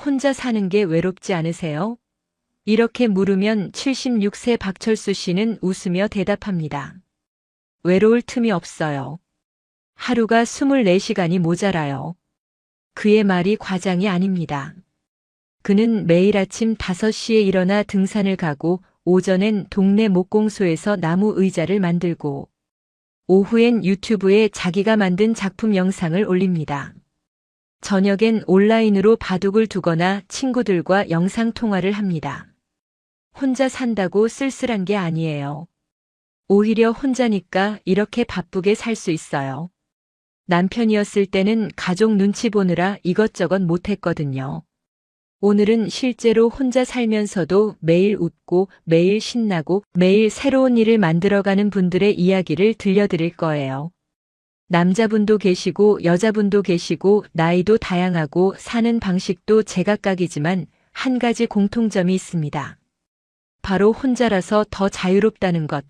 혼자 사는 게 외롭지 않으세요? 이렇게 물으면 76세 박철수 씨는 웃으며 대답합니다. 외로울 틈이 없어요. 하루가 24시간이 모자라요. 그의 말이 과장이 아닙니다. 그는 매일 아침 5시에 일어나 등산을 가고 오전엔 동네 목공소에서 나무 의자를 만들고 오후엔 유튜브에 자기가 만든 작품 영상을 올립니다. 저녁엔 온라인으로 바둑을 두거나 친구들과 영상통화를 합니다. 혼자 산다고 쓸쓸한 게 아니에요. 오히려 혼자니까 이렇게 바쁘게 살 수 있어요. 남편이었을 때는 가족 눈치 보느라 이것저것 못했거든요. 오늘은 실제로 혼자 살면서도 매일 웃고 매일 신나고 매일 새로운 일을 만들어가는 분들의 이야기를 들려드릴 거예요. 남자분도 계시고 여자분도 계시고 나이도 다양하고 사는 방식도 제각각이지만 한 가지 공통점이 있습니다. 바로 혼자라서 더 자유롭다는 것.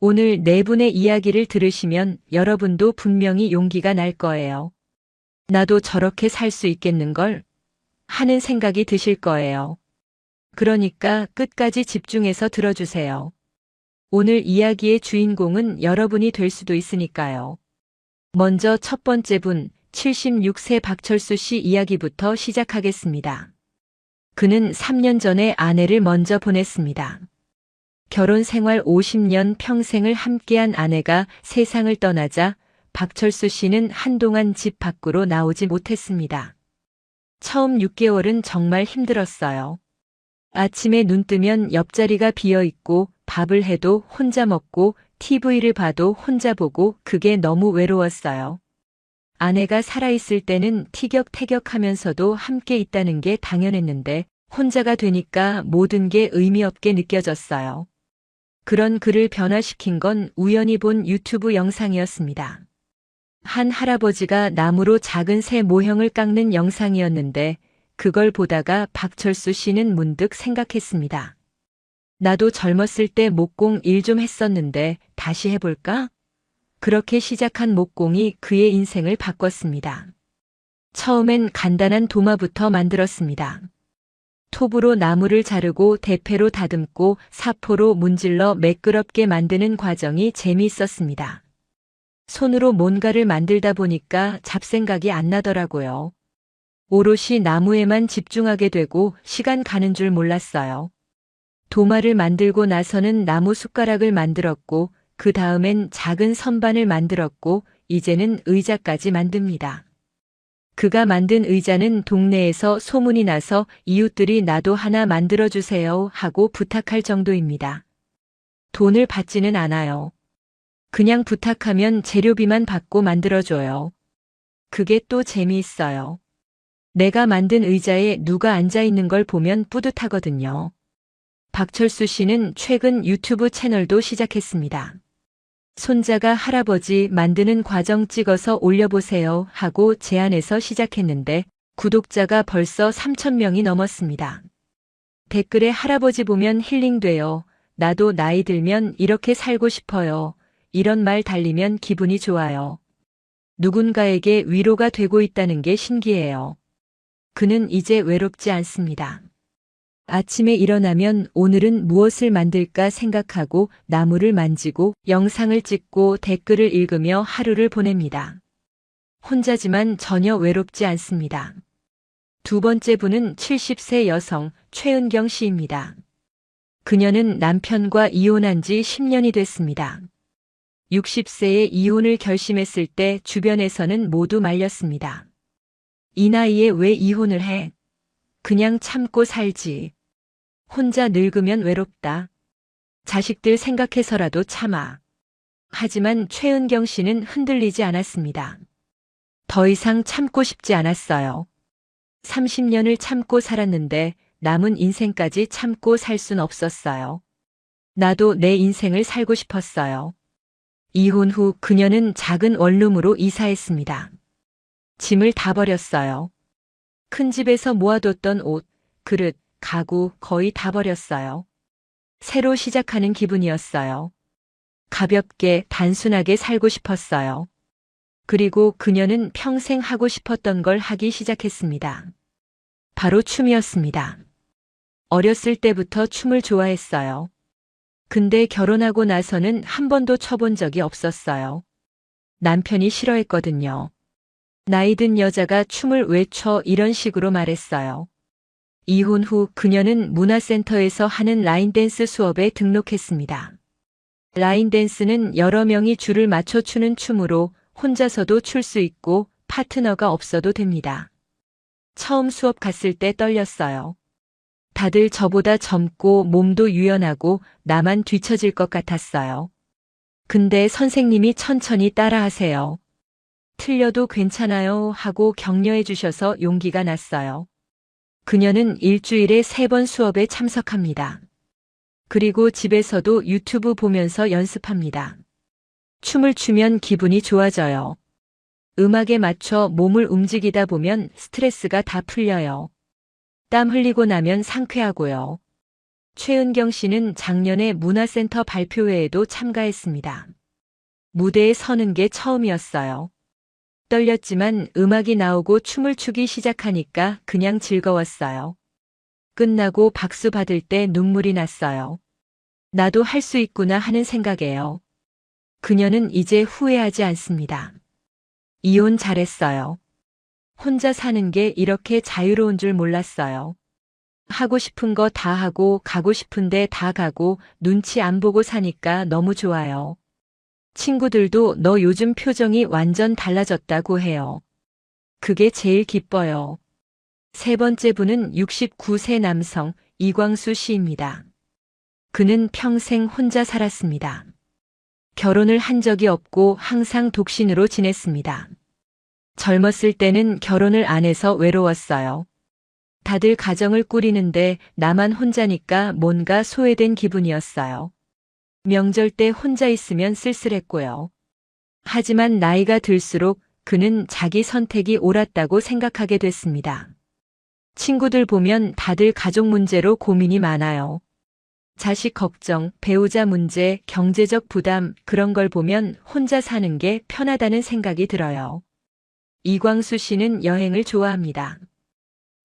오늘 네 분의 이야기를 들으시면 여러분도 분명히 용기가 날 거예요. 나도 저렇게 살 수 있겠는걸? 하는 생각이 드실 거예요. 그러니까 끝까지 집중해서 들어주세요. 오늘 이야기의 주인공은 여러분이 될 수도 있으니까요. 먼저 첫 번째 분, 76세 박철수 씨 이야기부터 시작하겠습니다. 그는 3년 전에 아내를 먼저 보냈습니다. 결혼 생활 50년 평생을 함께한 아내가 세상을 떠나자 박철수 씨는 한동안 집 밖으로 나오지 못했습니다. 처음 6개월은 정말 힘들었어요. 아침에 눈 뜨면 옆자리가 비어 있고 밥을 해도 혼자 먹고 TV를 봐도 혼자 보고 그게 너무 외로웠어요. 아내가 살아있을 때는 티격태격하면서도 함께 있다는 게 당연했는데 혼자가 되니까 모든 게 의미 없게 느껴졌어요. 그런 그를 변화시킨 건 우연히 본 유튜브 영상이었습니다. 한 할아버지가 나무로 작은 새 모형을 깎는 영상이었는데 그걸 보다가 박철수 씨는 문득 생각했습니다. 나도 젊었을 때 목공 일 좀 했었는데 다시 해볼까? 그렇게 시작한 목공이 그의 인생을 바꿨습니다. 처음엔 간단한 도마부터 만들었습니다. 톱으로 나무를 자르고 대패로 다듬고 사포로 문질러 매끄럽게 만드는 과정이 재미있었습니다. 손으로 뭔가를 만들다 보니까 잡생각이 안 나더라고요. 오롯이 나무에만 집중하게 되고 시간 가는 줄 몰랐어요. 도마를 만들고 나서는 나무 숟가락을 만들었고 그 다음엔 작은 선반을 만들었고 이제는 의자까지 만듭니다. 그가 만든 의자는 동네에서 소문이 나서 이웃들이 나도 하나 만들어주세요 하고 부탁할 정도입니다. 돈을 받지는 않아요. 그냥 부탁하면 재료비만 받고 만들어줘요. 그게 또 재미있어요. 내가 만든 의자에 누가 앉아있는 걸 보면 뿌듯하거든요. 박철수 씨는 최근 유튜브 채널도 시작했습니다. 손자가 할아버지 만드는 과정 찍어서 올려보세요 하고 제안해서 시작했는데 구독자가 벌써 3,000명이 넘었습니다. 댓글에 할아버지 보면 힐링돼요. 나도 나이 들면 이렇게 살고 싶어요. 이런 말 달리면 기분이 좋아요. 누군가에게 위로가 되고 있다는 게 신기해요. 그는 이제 외롭지 않습니다. 아침에 일어나면 오늘은 무엇을 만들까 생각하고 나무를 만지고 영상을 찍고 댓글을 읽으며 하루를 보냅니다. 혼자지만 전혀 외롭지 않습니다. 두 번째 분은 70세 여성 최은경 씨입니다. 그녀는 남편과 이혼한 지 10년이 됐습니다. 60세에 이혼을 결심했을 때 주변에서는 모두 말렸습니다. 이 나이에 왜 이혼을 해? 그냥 참고 살지. 혼자 늙으면 외롭다. 자식들 생각해서라도 참아. 하지만 최은경 씨는 흔들리지 않았습니다. 더 이상 참고 싶지 않았어요. 30년을 참고 살았는데 남은 인생까지 참고 살 순 없었어요. 나도 내 인생을 살고 싶었어요. 이혼 후 그녀는 작은 원룸으로 이사했습니다. 짐을 다 버렸어요. 큰 집에서 모아뒀던 옷, 그릇, 가구 거의 다 버렸어요. 새로 시작하는 기분이었어요. 가볍게 단순하게 살고 싶었어요. 그리고 그녀는 평생 하고 싶었던 걸 하기 시작했습니다. 바로 춤이었습니다. 어렸을 때부터 춤을 좋아했어요. 근데 결혼하고 나서는 한 번도 춰본 적이 없었어요. 남편이 싫어했거든요. 나이 든 여자가 춤을 왜 춰 이런 식으로 말했어요. 이혼 후 그녀는 문화센터에서 하는 라인댄스 수업에 등록했습니다. 라인댄스는 여러 명이 줄을 맞춰 추는 춤으로 혼자서도 출 수 있고 파트너가 없어도 됩니다. 처음 수업 갔을 때 떨렸어요. 다들 저보다 젊고 몸도 유연하고 나만 뒤처질 것 같았어요. 근데 선생님이 천천히 따라하세요. 틀려도 괜찮아요 하고 격려해 주셔서 용기가 났어요. 그녀는 일주일에 3번 수업에 참석합니다. 그리고 집에서도 유튜브 보면서 연습합니다. 춤을 추면 기분이 좋아져요. 음악에 맞춰 몸을 움직이다 보면 스트레스가 다 풀려요. 땀 흘리고 나면 상쾌하고요. 최은경 씨는 작년에 문화센터 발표회에도 참가했습니다. 무대에 서는 게 처음이었어요. 떨렸지만 음악이 나오고 춤을 추기 시작하니까 그냥 즐거웠어요. 끝나고 박수 받을 때 눈물이 났어요. 나도 할 수 있구나 하는 생각에요. 그녀는 이제 후회하지 않습니다. 이혼 잘했어요. 혼자 사는 게 이렇게 자유로운 줄 몰랐어요. 하고 싶은 거 다 하고 가고 싶은데 다 가고 눈치 안 보고 사니까 너무 좋아요. 친구들도 너 요즘 표정이 완전 달라졌다고 해요. 그게 제일 기뻐요. 세 번째 분은 69세 남성 이광수 씨입니다. 그는 평생 혼자 살았습니다. 결혼을 한 적이 없고 항상 독신으로 지냈습니다. 젊었을 때는 결혼을 안 해서 외로웠어요. 다들 가정을 꾸리는데 나만 혼자니까 뭔가 소외된 기분이었어요. 명절 때 혼자 있으면 쓸쓸했고요. 하지만 나이가 들수록 그는 자기 선택이 옳았다고 생각하게 됐습니다. 친구들 보면 다들 가족 문제로 고민이 많아요. 자식 걱정, 배우자 문제, 경제적 부담 그런 걸 보면 혼자 사는 게 편하다는 생각이 들어요. 이광수 씨는 여행을 좋아합니다.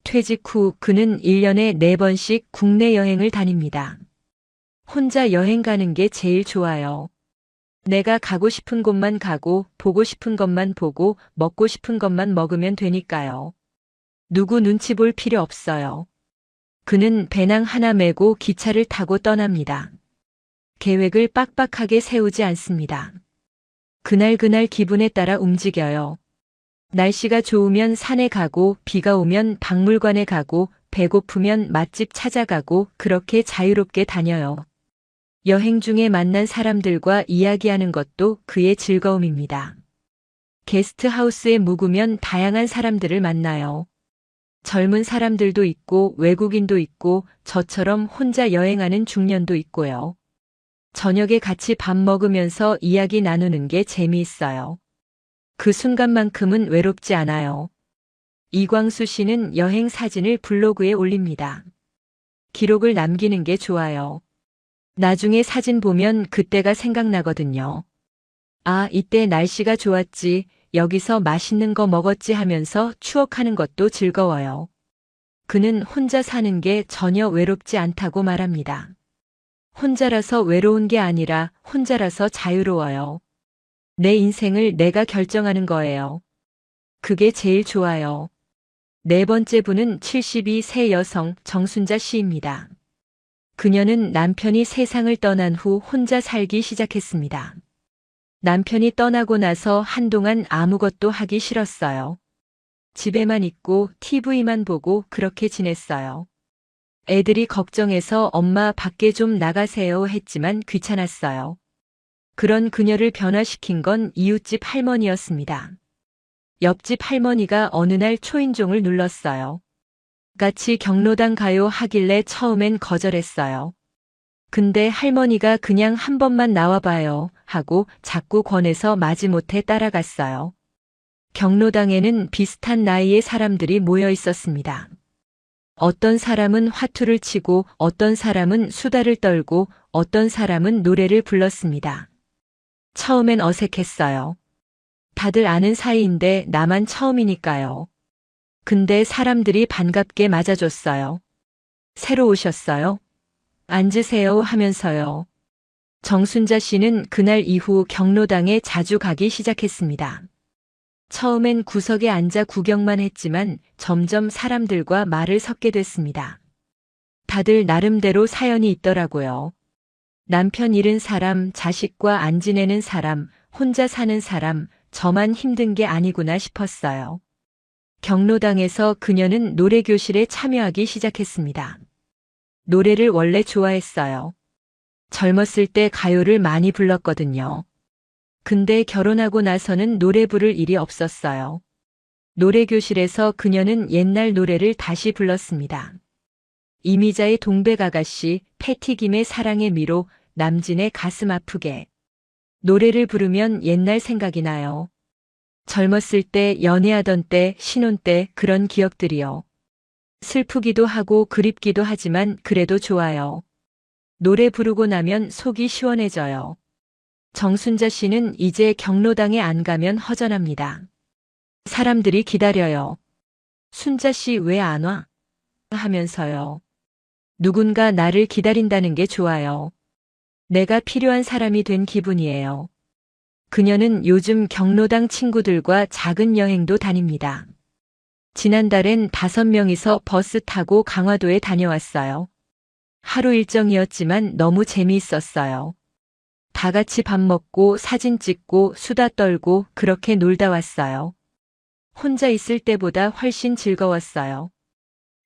퇴직 후 그는 1년에 4번씩 국내 여행을 다닙니다. 혼자 여행 가는 게 제일 좋아요. 내가 가고 싶은 곳만 가고 보고 싶은 것만 보고 먹고 싶은 것만 먹으면 되니까요. 누구 눈치 볼 필요 없어요. 그는 배낭 하나 메고 기차를 타고 떠납니다. 계획을 빡빡하게 세우지 않습니다. 그날 기분에 따라 움직여요. 날씨가 좋으면 산에 가고 비가 오면 박물관에 가고 배고프면 맛집 찾아가고 그렇게 자유롭게 다녀요. 여행 중에 만난 사람들과 이야기하는 것도 그의 즐거움입니다. 게스트하우스에 묵으면 다양한 사람들을 만나요. 젊은 사람들도 있고 외국인도 있고 저처럼 혼자 여행하는 중년도 있고요. 저녁에 같이 밥 먹으면서 이야기 나누는 게 재미있어요. 그 순간만큼은 외롭지 않아요. 이광수 씨는 여행 사진을 블로그에 올립니다. 기록을 남기는 게 좋아요. 나중에 사진 보면 그때가 생각나거든요. 아, 이때 날씨가 좋았지, 여기서 맛있는 거 먹었지 하면서 추억하는 것도 즐거워요. 그는 혼자 사는 게 전혀 외롭지 않다고 말합니다. 혼자라서 외로운 게 아니라 혼자라서 자유로워요. 내 인생을 내가 결정하는 거예요. 그게 제일 좋아요. 네 번째 분은 72세 여성 정순자 씨입니다. 그녀는 남편이 세상을 떠난 후 혼자 살기 시작했습니다. 남편이 떠나고 나서 한동안 아무것도 하기 싫었어요. 집에만 있고 TV만 보고 그렇게 지냈어요. 애들이 걱정해서 엄마 밖에 좀 나가세요 했지만 귀찮았어요. 그런 그녀를 변화시킨 건 이웃집 할머니였습니다. 옆집 할머니가 어느 날 초인종을 눌렀어요. 같이 경로당 가요 하길래 처음엔 거절했어요. 근데 할머니가 그냥 한 번만 나와봐요 하고 자꾸 권해서 마지못해 따라갔어요. 경로당에는 비슷한 나이의 사람들이 모여 있었습니다. 어떤 사람은 화투를 치고 어떤 사람은 수다를 떨고 어떤 사람은 노래를 불렀습니다. 처음엔 어색했어요. 다들 아는 사이인데 나만 처음이니까요. 근데 사람들이 반갑게 맞아줬어요. 새로 오셨어요? 앉으세요 하면서요. 정순자 씨는 그날 이후 경로당에 자주 가기 시작했습니다. 처음엔 구석에 앉아 구경만 했지만 점점 사람들과 말을 섞게 됐습니다. 다들 나름대로 사연이 있더라고요. 남편 잃은 사람, 자식과 안 지내는 사람, 혼자 사는 사람, 저만 힘든 게 아니구나 싶었어요. 경로당에서 그녀는 노래교실에 참여하기 시작했습니다. 노래를 원래 좋아했어요. 젊었을 때 가요를 많이 불렀거든요. 근데 결혼하고 나서는 노래 부를 일이 없었어요. 노래교실에서 그녀는 옛날 노래를 다시 불렀습니다. 이미자의 동백아가씨, 패티김의 사랑의 미로, 남진의 가슴 아프게. 노래를 부르면 옛날 생각이 나요. 젊었을 때, 연애하던 때, 신혼 때 그런 기억들이요. 슬프기도 하고 그립기도 하지만 그래도 좋아요. 노래 부르고 나면 속이 시원해져요. 정순자 씨는 이제 경로당에 안 가면 허전합니다. 사람들이 기다려요. 순자 씨 왜 안 와? 하면서요. 누군가 나를 기다린다는 게 좋아요. 내가 필요한 사람이 된 기분이에요. 그녀는 요즘 경로당 친구들과 작은 여행도 다닙니다. 지난달엔 5명이서 버스 타고 강화도에 다녀왔어요. 하루 일정이었지만 너무 재미있었어요. 다 같이 밥 먹고 사진 찍고 수다 떨고 그렇게 놀다 왔어요. 혼자 있을 때보다 훨씬 즐거웠어요.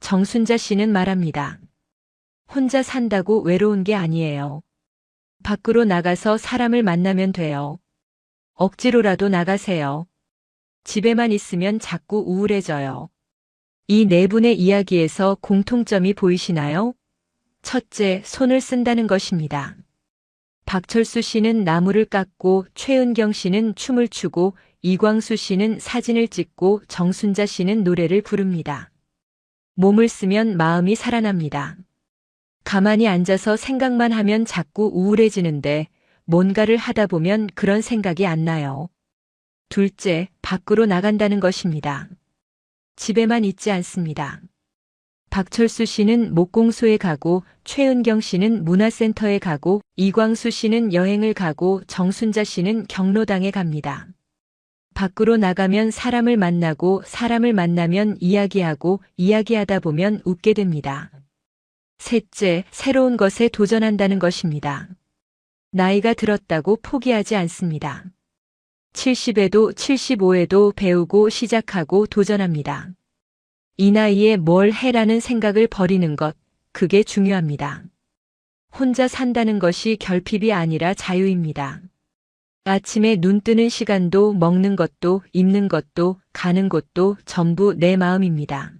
정순자 씨는 말합니다. 혼자 산다고 외로운 게 아니에요. 밖으로 나가서 사람을 만나면 돼요. 억지로라도 나가세요. 집에만 있으면 자꾸 우울해져요. 이 네 분의 이야기에서 공통점이 보이시나요? 첫째, 손을 쓴다는 것입니다. 박철수 씨는 나무를 깎고, 최은경 씨는 춤을 추고, 이광수 씨는 사진을 찍고, 정순자 씨는 노래를 부릅니다. 몸을 쓰면 마음이 살아납니다. 가만히 앉아서 생각만 하면 자꾸 우울해지는데 뭔가를 하다 보면 그런 생각이 안 나요. 둘째, 밖으로 나간다는 것입니다. 집에만 있지 않습니다. 박철수 씨는 목공소에 가고, 최은경 씨는 문화센터에 가고, 이광수 씨는 여행을 가고, 정순자 씨는 경로당에 갑니다. 밖으로 나가면 사람을 만나고, 사람을 만나면 이야기하고, 이야기하다 보면 웃게 됩니다. 셋째, 새로운 것에 도전한다는 것입니다. 나이가 들었다고 포기하지 않습니다. 70에도 75에도 배우고 시작하고 도전합니다. 이 나이에 뭘 해라는 생각을 버리는 것, 그게 중요합니다. 혼자 산다는 것이 결핍이 아니라 자유입니다. 아침에 눈 뜨는 시간도 먹는 것도 입는 것도 가는 곳도 전부 내 마음입니다.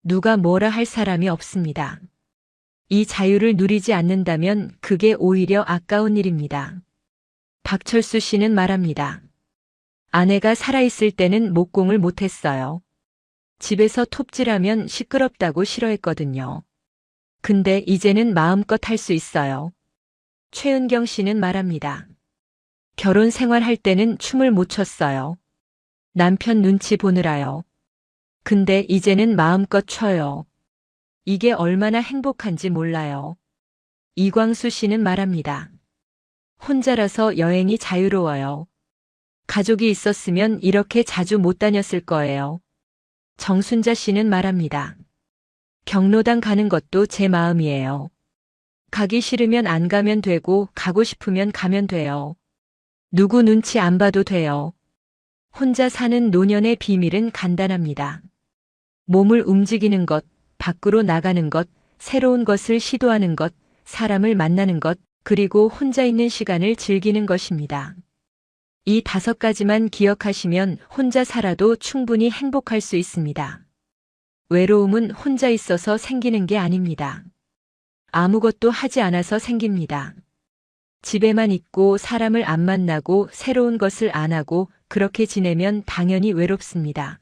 누가 뭐라 할 사람이 없습니다. 이 자유를 누리지 않는다면 그게 오히려 아까운 일입니다. 박철수 씨는 말합니다. 아내가 살아있을 때는 목공을 못했어요. 집에서 톱질하면 시끄럽다고 싫어했거든요. 근데 이제는 마음껏 할 수 있어요. 최은경 씨는 말합니다. 결혼 생활할 때는 춤을 못 췄어요. 남편 눈치 보느라요. 근데 이제는 마음껏 춰요. 이게 얼마나 행복한지 몰라요. 이광수 씨는 말합니다. 혼자라서 여행이 자유로워요. 가족이 있었으면 이렇게 자주 못 다녔을 거예요. 정순자 씨는 말합니다. 경로당 가는 것도 제 마음이에요. 가기 싫으면 안 가면 되고 가고 싶으면 가면 돼요. 누구 눈치 안 봐도 돼요. 혼자 사는 노년의 비밀은 간단합니다. 몸을 움직이는 것, 밖으로 나가는 것, 새로운 것을 시도하는 것, 사람을 만나는 것, 그리고 혼자 있는 시간을 즐기는 것입니다. 이 5가지만 기억하시면 혼자 살아도 충분히 행복할 수 있습니다. 외로움은 혼자 있어서 생기는 게 아닙니다. 아무것도 하지 않아서 생깁니다. 집에만 있고 사람을 안 만나고 새로운 것을 안 하고 그렇게 지내면 당연히 외롭습니다.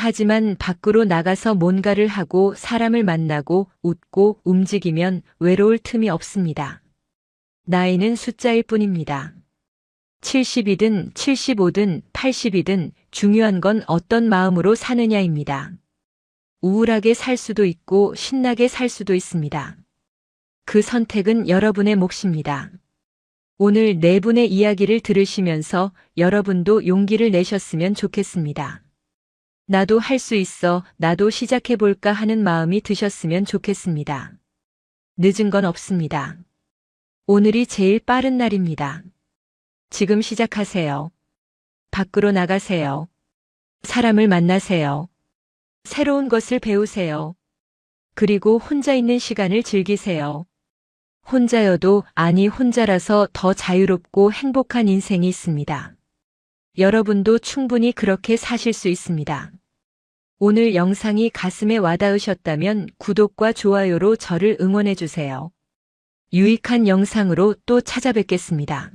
하지만 밖으로 나가서 뭔가를 하고 사람을 만나고 웃고 움직이면 외로울 틈이 없습니다. 나이는 숫자일 뿐입니다. 70이든 75든 80이든 중요한 건 어떤 마음으로 사느냐입니다. 우울하게 살 수도 있고 신나게 살 수도 있습니다. 그 선택은 여러분의 몫입니다. 오늘 네 분의 이야기를 들으시면서 여러분도 용기를 내셨으면 좋겠습니다. 나도 할 수 있어, 나도 시작해볼까 하는 마음이 드셨으면 좋겠습니다. 늦은 건 없습니다. 오늘이 제일 빠른 날입니다. 지금 시작하세요. 밖으로 나가세요. 사람을 만나세요. 새로운 것을 배우세요. 그리고 혼자 있는 시간을 즐기세요. 혼자여도, 아니 혼자라서 더 자유롭고 행복한 인생이 있습니다. 여러분도 충분히 그렇게 사실 수 있습니다. 오늘 영상이 가슴에 와닿으셨다면 구독과 좋아요로 저를 응원해주세요. 유익한 영상으로 또 찾아뵙겠습니다.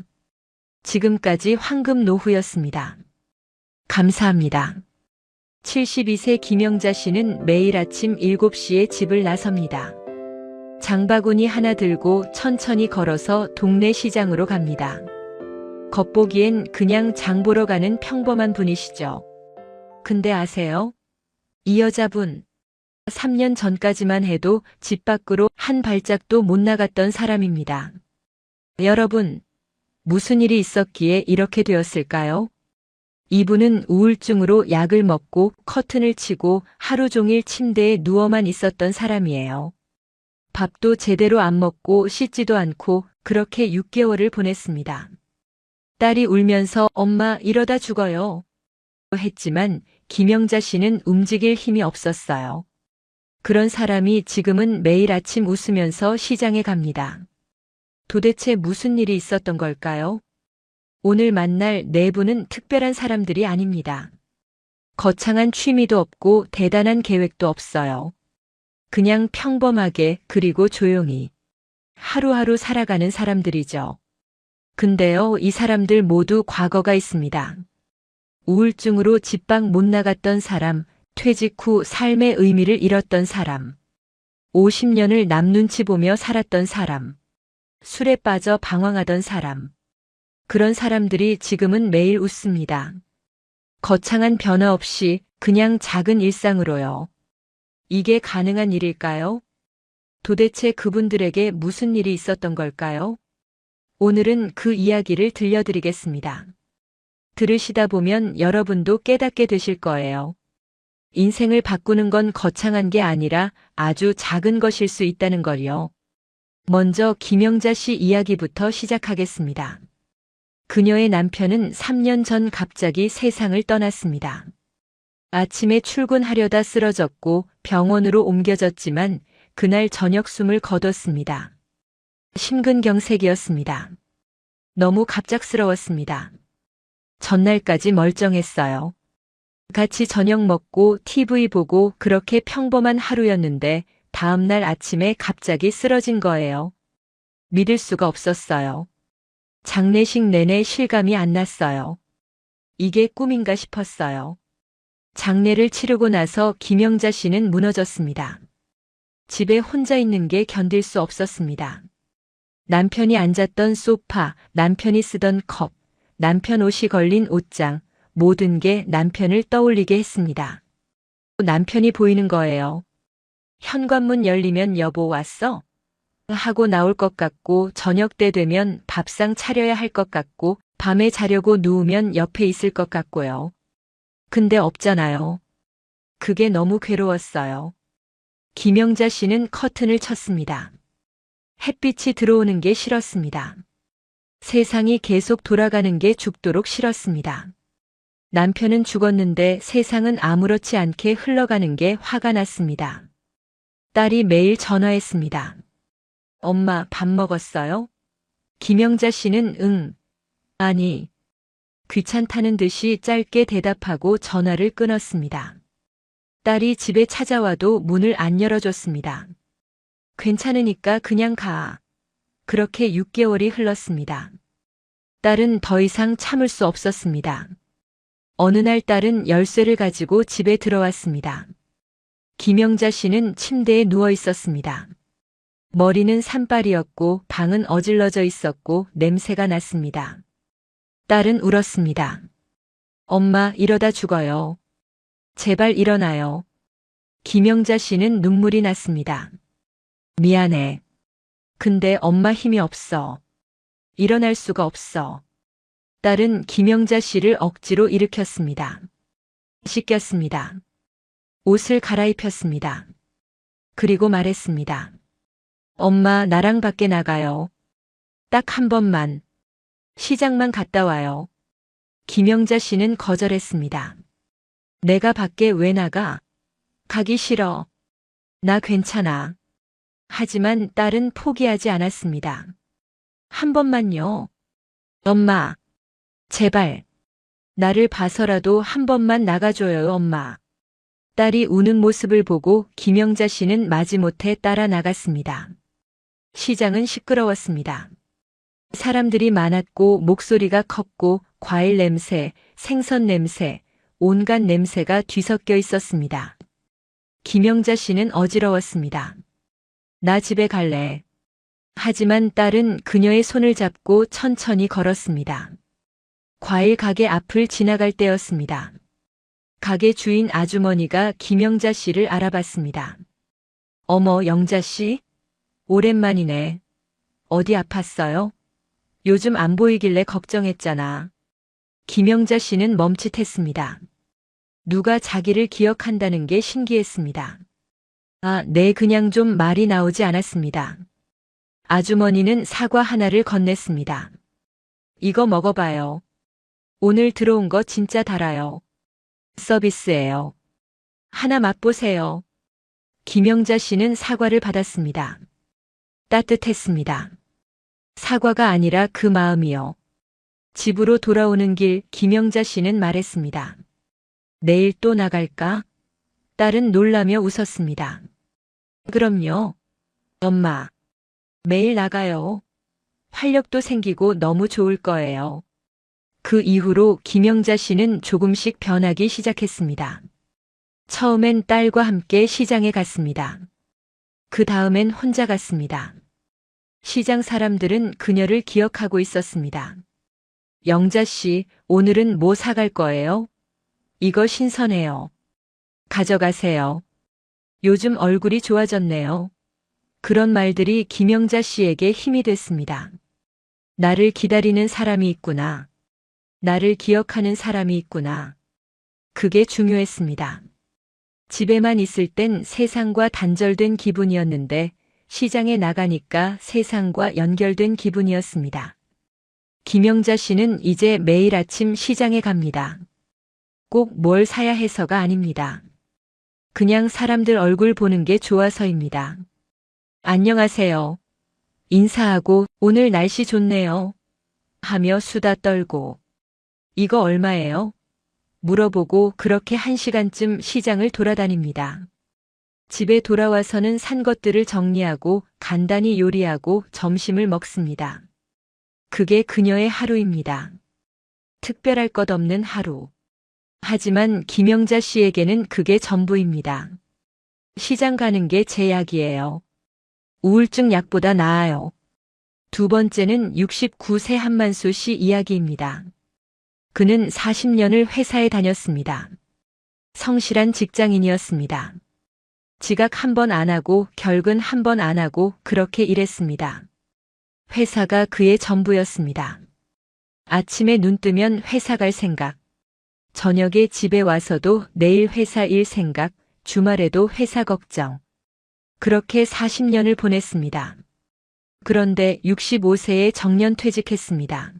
지금까지 황금노후였습니다. 감사합니다. 72세 김영자 씨는 매일 아침 7시에 집을 나섭니다. 장바구니 하나 들고 천천히 걸어서 동네 시장으로 갑니다. 겉보기엔 그냥 장 보러 가는 평범한 분이시죠. 근데 아세요? 이 여자분, 3년 전까지만 해도 집 밖으로 한 발짝도 못 나갔던 사람입니다. 여러분, 무슨 일이 있었기에 이렇게 되었을까요? 이분은 우울증으로 약을 먹고 커튼을 치고 하루 종일 침대에 누워만 있었던 사람이에요. 밥도 제대로 안 먹고 씻지도 않고 그렇게 6개월을 보냈습니다. 딸이 울면서 엄마 이러다 죽어요. 했지만 김영자 씨는 움직일 힘이 없었어요. 그런 사람이 지금은 매일 아침 웃으면서 시장에 갑니다. 도대체 무슨 일이 있었던 걸까요? 오늘 만날 네 분은 특별한 사람들이 아닙니다. 거창한 취미도 없고 대단한 계획도 없어요. 그냥 평범하게 그리고 조용히 하루하루 살아가는 사람들이죠. 근데요, 이 사람들 모두 과거가 있습니다. 우울증으로 집 밖 못 나갔던 사람, 퇴직 후 삶의 의미를 잃었던 사람, 50년을 남 눈치 보며 살았던 사람, 술에 빠져 방황하던 사람. 그런 사람들이 지금은 매일 웃습니다. 거창한 변화 없이 그냥 작은 일상으로요. 이게 가능한 일일까요? 도대체 그분들에게 무슨 일이 있었던 걸까요? 오늘은 그 이야기를 들려드리겠습니다. 들으시다 보면 여러분도 깨닫게 되실 거예요. 인생을 바꾸는 건 거창한 게 아니라 아주 작은 것일 수 있다는 걸요. 먼저 김영자 씨 이야기부터 시작하겠습니다. 그녀의 남편은 3년 전 갑자기 세상을 떠났습니다. 아침에 출근하려다 쓰러졌고 병원으로 옮겨졌지만 그날 저녁 숨을 거뒀습니다. 심근경색이었습니다. 너무 갑작스러웠습니다. 전날까지 멀쩡했어요. 같이 저녁 먹고 TV 보고 그렇게 평범한 하루였는데 다음날 아침에 갑자기 쓰러진 거예요. 믿을 수가 없었어요. 장례식 내내 실감이 안 났어요. 이게 꿈인가 싶었어요. 장례를 치르고 나서 김영자 씨는 무너졌습니다. 집에 혼자 있는 게 견딜 수 없었습니다. 남편이 앉았던 소파, 남편이 쓰던 컵, 남편 옷이 걸린 옷장, 모든 게 남편을 떠올리게 했습니다. 남편이 보이는 거예요. 현관문 열리면 여보 왔어? 하고 나올 것 같고 저녁 때 되면 밥상 차려야 할 것 같고 밤에 자려고 누우면 옆에 있을 것 같고요. 근데 없잖아요. 그게 너무 괴로웠어요. 김영자 씨는 커튼을 쳤습니다. 햇빛이 들어오는 게 싫었습니다. 세상이 계속 돌아가는 게 죽도록 싫었습니다. 남편은 죽었는데 세상은 아무렇지 않게 흘러가는 게 화가 났습니다. 딸이 매일 전화했습니다. 엄마 밥 먹었어요? 김영자 씨는 응, 아니, 귀찮다는 듯이 짧게 대답하고 전화를 끊었습니다. 딸이 집에 찾아와도 문을 안 열어줬습니다. 괜찮으니까 그냥 가. 그렇게 6개월이 흘렀습니다. 딸은 더 이상 참을 수 없었습니다. 어느 날 딸은 열쇠를 가지고 집에 들어왔습니다. 김영자 씨는 침대에 누워 있었습니다. 머리는 산발이었고 방은 어질러져 있었고 냄새가 났습니다. 딸은 울었습니다. 엄마, 이러다 죽어요. 제발 일어나요. 김영자 씨는 눈물이 났습니다. 미안해. 근데 엄마 힘이 없어. 일어날 수가 없어. 딸은 김영자 씨를 억지로 일으켰습니다. 씻겼습니다. 옷을 갈아입혔습니다. 그리고 말했습니다. 엄마, 나랑 밖에 나가요. 딱 한 번만. 시장만 갔다 와요. 김영자 씨는 거절했습니다. 내가 밖에 왜 나가? 가기 싫어. 나 괜찮아. 하지만 딸은 포기하지 않았습니다. 한 번만요. 엄마, 제발. 나를 봐서라도 한 번만 나가줘요, 엄마. 딸이 우는 모습을 보고 김영자 씨는 마지못해 따라 나갔습니다. 시장은 시끄러웠습니다. 사람들이 많았고 목소리가 컸고 과일 냄새, 생선 냄새, 온갖 냄새가 뒤섞여 있었습니다. 김영자 씨는 어지러웠습니다. 나 집에 갈래. 하지만 딸은 그녀의 손을 잡고 천천히 걸었습니다. 과일 가게 앞을 지나갈 때였습니다. 가게 주인 아주머니가 김영자 씨를 알아봤습니다. 어머, 영자 씨? 오랜만이네. 어디 아팠어요? 요즘 안 보이길래 걱정했잖아. 김영자 씨는 멈칫했습니다. 누가 자기를 기억한다는 게 신기했습니다. 아, 네, 그냥 좀 말이 나오지 않았습니다. 아주머니는 사과 하나를 건넸습니다. 이거 먹어봐요. 오늘 들어온 거 진짜 달아요. 서비스예요. 하나 맛보세요. 김영자 씨는 사과를 받았습니다. 따뜻했습니다. 사과가 아니라 그 마음이요. 집으로 돌아오는 길 김영자 씨는 말했습니다. 내일 또 나갈까? 딸은 놀라며 웃었습니다. 그럼요. 엄마. 매일 나가요. 활력도 생기고 너무 좋을 거예요. 그 이후로 김영자 씨는 조금씩 변하기 시작했습니다. 처음엔 딸과 함께 시장에 갔습니다. 그 다음엔 혼자 갔습니다. 시장 사람들은 그녀를 기억하고 있었습니다. 영자 씨, 오늘은 뭐 사갈 거예요? 이거 신선해요. 가져가세요. 요즘 얼굴이 좋아졌네요. 그런 말들이 김영자 씨에게 힘이 됐습니다. 나를 기다리는 사람이 있구나. 나를 기억하는 사람이 있구나. 그게 중요했습니다. 집에만 있을 땐 세상과 단절된 기분이었는데 시장에 나가니까 세상과 연결된 기분이었습니다. 김영자 씨는 이제 매일 아침 시장에 갑니다. 꼭 뭘 사야 해서가 아닙니다. 그냥 사람들 얼굴 보는 게 좋아서입니다. 안녕하세요. 인사하고 오늘 날씨 좋네요. 하며 수다 떨고 이거 얼마예요? 물어보고 그렇게 1시간쯤 시장을 돌아다닙니다. 집에 돌아와서는 산 것들을 정리하고 간단히 요리하고 점심을 먹습니다. 그게 그녀의 하루입니다. 특별할 것 없는 하루. 하지만 김영자 씨에게는 그게 전부입니다. 시장 가는 게 제 약이에요. 우울증 약보다 나아요. 두 번째는 69세 한만수 씨 이야기입니다. 그는 40년을 회사에 다녔습니다. 성실한 직장인이었습니다. 지각 한 번 안 하고 결근 한 번 안 하고 그렇게 일했습니다. 회사가 그의 전부였습니다. 아침에 눈 뜨면 회사 갈 생각, 저녁에 집에 와서도 내일 회사 일 생각, 주말에도 회사 걱정. 그렇게 40년을 보냈습니다. 그런데 65세에 정년퇴직했습니다.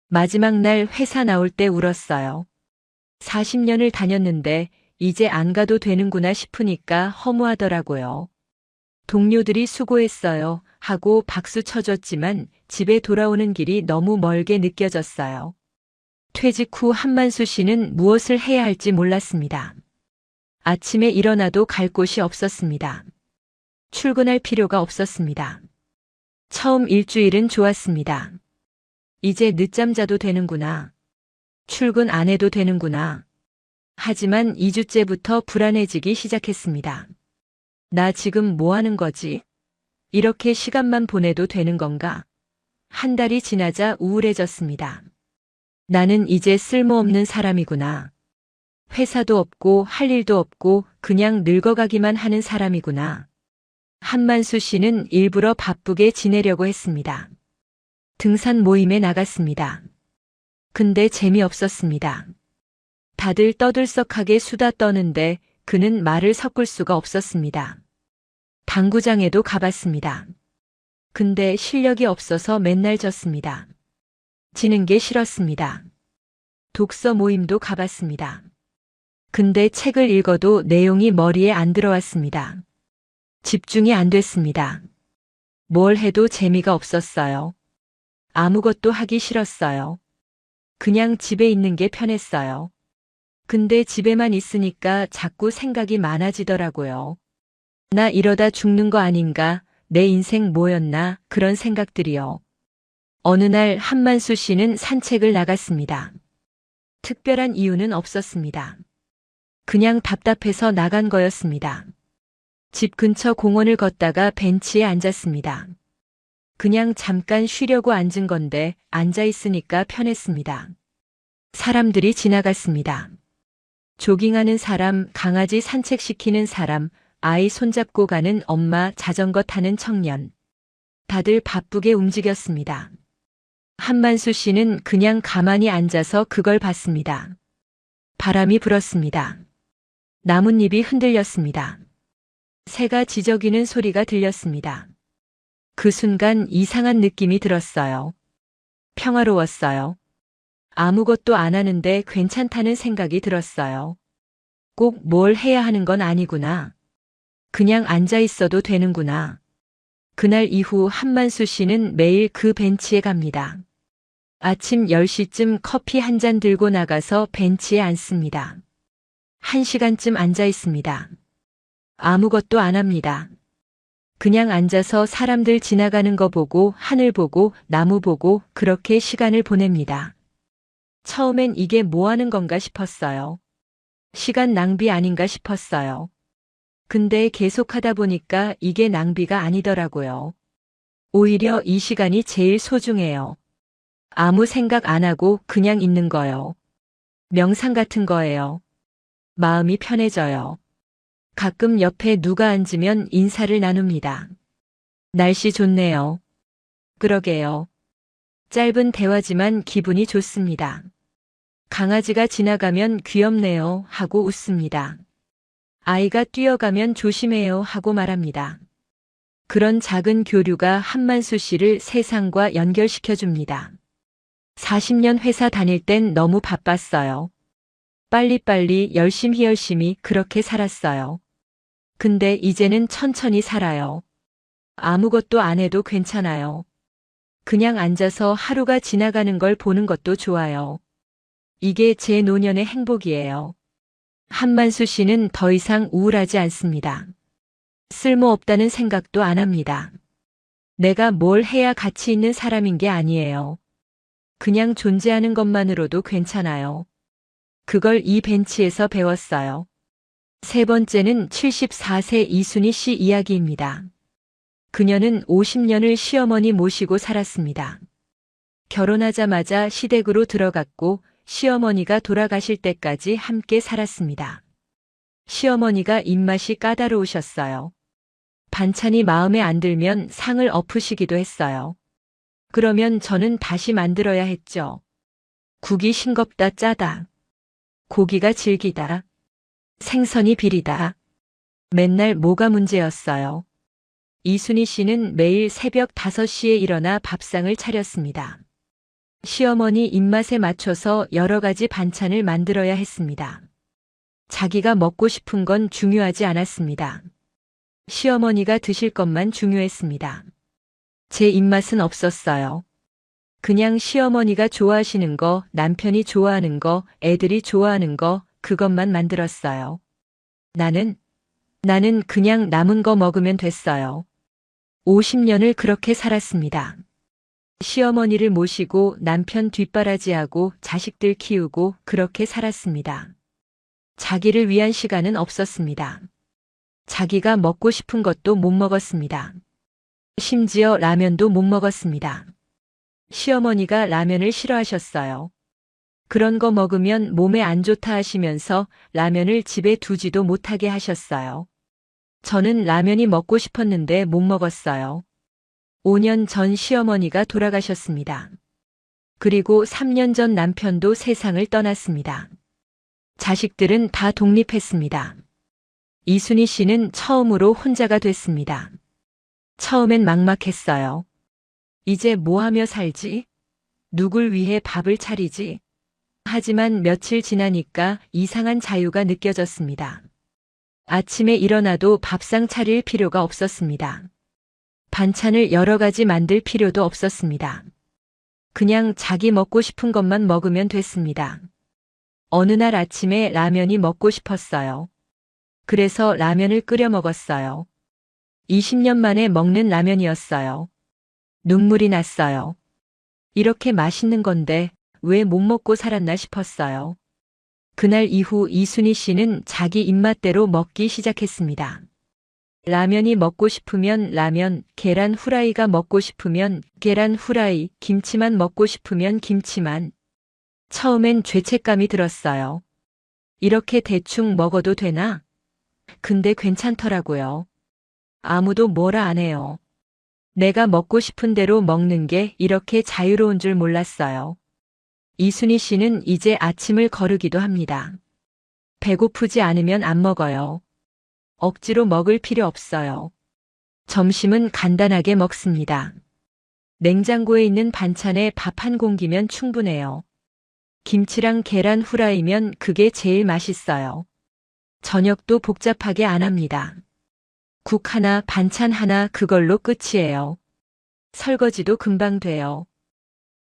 마지막 날 회사 나올 때 울었어요. 40년을 다녔는데 이제 안 가도 되는구나 싶으니까 허무하더라고요. 동료들이 수고했어요 하고 박수 쳐줬지만 집에 돌아오는 길이 너무 멀게 느껴졌어요. 퇴직 후 한만수 씨는 무엇을 해야 할지 몰랐습니다. 아침에 일어나도 갈 곳이 없었습니다. 출근할 필요가 없었습니다. 처음 일주일은 좋았습니다. 이제 늦잠 자도 되는구나. 출근 안 해도 되는구나. 하지만 2주째부터 불안해지기 시작했습니다. 나 지금 뭐 하는 거지? 이렇게 시간만 보내도 되는 건가? 한 달이 지나자 우울해졌습니다. 나는 이제 쓸모없는 사람이구나. 회사도 없고 할 일도 없고 그냥 늙어가기만 하는 사람이구나. 한만수 씨는 일부러 바쁘게 지내려고 했습니다. 등산 모임에 나갔습니다. 근데 재미없었습니다. 다들 떠들썩하게 수다 떠는데 그는 말을 섞을 수가 없었습니다. 당구장에도 가봤습니다. 근데 실력이 없어서 맨날 졌습니다. 지는 게 싫었습니다. 독서 모임도 가봤습니다. 근데 책을 읽어도 내용이 머리에 안 들어왔습니다. 집중이 안 됐습니다. 뭘 해도 재미가 없었어요. 아무것도 하기 싫었어요. 그냥 집에 있는 게 편했어요. 근데 집에만 있으니까 자꾸 생각이 많아지더라고요. 나 이러다 죽는 거 아닌가, 내 인생 뭐였나, 그런 생각들이요. 어느 날 한만수 씨는 산책을 나갔습니다. 특별한 이유는 없었습니다. 그냥 답답해서 나간 거였습니다. 집 근처 공원을 걷다가 벤치에 앉았습니다. 그냥 잠깐 쉬려고 앉은 건데 앉아 있으니까 편했습니다. 사람들이 지나갔습니다. 조깅하는 사람, 강아지 산책시키는 사람, 아이 손잡고 가는 엄마, 자전거 타는 청년. 다들 바쁘게 움직였습니다. 한만수 씨는 그냥 가만히 앉아서 그걸 봤습니다. 바람이 불었습니다. 나뭇잎이 흔들렸습니다. 새가 지저귀는 소리가 들렸습니다. 그 순간 이상한 느낌이 들었어요. 평화로웠어요. 아무것도 안 하는데 괜찮다는 생각이 들었어요. 꼭 뭘 해야 하는 건 아니구나. 그냥 앉아 있어도 되는구나. 그날 이후 한만수 씨는 매일 그 벤치에 갑니다. 아침 10시쯤 커피 한 잔 들고 나가서 벤치에 앉습니다. 1시간쯤 앉아 있습니다. 아무것도 안 합니다. 그냥 앉아서 사람들 지나가는 거 보고 하늘 보고 나무 보고 그렇게 시간을 보냅니다. 처음엔 이게 뭐 하는 건가 싶었어요. 시간 낭비 아닌가 싶었어요. 근데 계속 하다 보니까 이게 낭비가 아니더라고요. 오히려 이 시간이 제일 소중해요. 아무 생각 안 하고 그냥 있는 거요. 명상 같은 거예요. 마음이 편해져요. 가끔 옆에 누가 앉으면 인사를 나눕니다. 날씨 좋네요. 그러게요. 짧은 대화지만 기분이 좋습니다. 강아지가 지나가면 귀엽네요 하고 웃습니다. 아이가 뛰어가면 조심해요 하고 말합니다. 그런 작은 교류가 한만수 씨를 세상과 연결시켜줍니다. 40년 회사 다닐 땐 너무 바빴어요. 빨리빨리 열심히 그렇게 살았어요. 근데 이제는 천천히 살아요. 아무것도 안 해도 괜찮아요. 그냥 앉아서 하루가 지나가는 걸 보는 것도 좋아요. 이게 제 노년의 행복이에요. 한만수 씨는 더 이상 우울하지 않습니다. 쓸모없다는 생각도 안 합니다. 내가 뭘 해야 가치 있는 사람인 게 아니에요. 그냥 존재하는 것만으로도 괜찮아요. 그걸 이 벤치에서 배웠어요. 세 번째는 74세 이순희 씨 이야기입니다. 그녀는 50년을 시어머니 모시고 살았습니다. 결혼하자마자 시댁으로 들어갔고 시어머니가 돌아가실 때까지 함께 살았습니다. 시어머니가 입맛이 까다로우셨어요. 반찬이 마음에 안 들면 상을 엎으시기도 했어요. 그러면 저는 다시 만들어야 했죠. 국이 싱겁다 짜다. 고기가 질기다. 생선이 비리다. 맨날 뭐가 문제였어요. 이순희 씨는 매일 새벽 5시에 일어나 밥상을 차렸습니다. 시어머니 입맛에 맞춰서 여러 가지 반찬을 만들어야 했습니다. 자기가 먹고 싶은 건 중요하지 않았습니다. 시어머니가 드실 것만 중요했습니다. 제 입맛은 없었어요. 그냥 시어머니가 좋아하시는 거, 남편이 좋아하는 거, 애들이 좋아하는 거, 그것만 만들었어요. 나는 그냥 남은 거 먹으면 됐어요. 50년을 그렇게 살았습니다. 시어머니를 모시고 남편 뒷바라지하고 자식들 키우고 그렇게 살았습니다. 자기를 위한 시간은 없었습니다. 자기가 먹고 싶은 것도 못 먹었습니다. 심지어 라면도 못 먹었습니다. 시어머니가 라면을 싫어하셨어요. 그런 거 먹으면 몸에 안 좋다 하시면서 라면을 집에 두지도 못하게 하셨어요. 저는 라면이 먹고 싶었는데 못 먹었어요. 5년 전 시어머니가 돌아가셨습니다. 그리고 3년 전 남편도 세상을 떠났습니다. 자식들은 다 독립했습니다. 이순희 씨는 처음으로 혼자가 됐습니다. 처음엔 막막했어요. 이제 뭐 하며 살지? 누굴 위해 밥을 차리지? 하지만 며칠 지나니까 이상한 자유가 느껴졌습니다. 아침에 일어나도 밥상 차릴 필요가 없었습니다. 반찬을 여러 가지 만들 필요도 없었습니다. 그냥 자기 먹고 싶은 것만 먹으면 됐습니다. 어느 날 아침에 라면이 먹고 싶었어요. 그래서 라면을 끓여 먹었어요. 20년 만에 먹는 라면이었어요. 눈물이 났어요. 이렇게 맛있는 건데 왜 못 먹고 살았나 싶었어요. 그날 이후 이순희 씨는 자기 입맛대로 먹기 시작했습니다. 라면이 먹고 싶으면 라면, 계란 후라이가 먹고 싶으면 계란 후라이, 김치만 먹고 싶으면 김치만. 처음엔 죄책감이 들었어요. 이렇게 대충 먹어도 되나? 근데 괜찮더라고요. 아무도 뭐라 안 해요. 내가 먹고 싶은 대로 먹는 게 이렇게 자유로운 줄 몰랐어요. 이순희 씨는 이제 아침을 거르기도 합니다. 배고프지 않으면 안 먹어요. 억지로 먹을 필요 없어요. 점심은 간단하게 먹습니다. 냉장고에 있는 반찬에 밥 한 공기면 충분해요. 김치랑 계란 후라이면 그게 제일 맛있어요. 저녁도 복잡하게 안 합니다. 국 하나, 반찬 하나 그걸로 끝이에요. 설거지도 금방 돼요.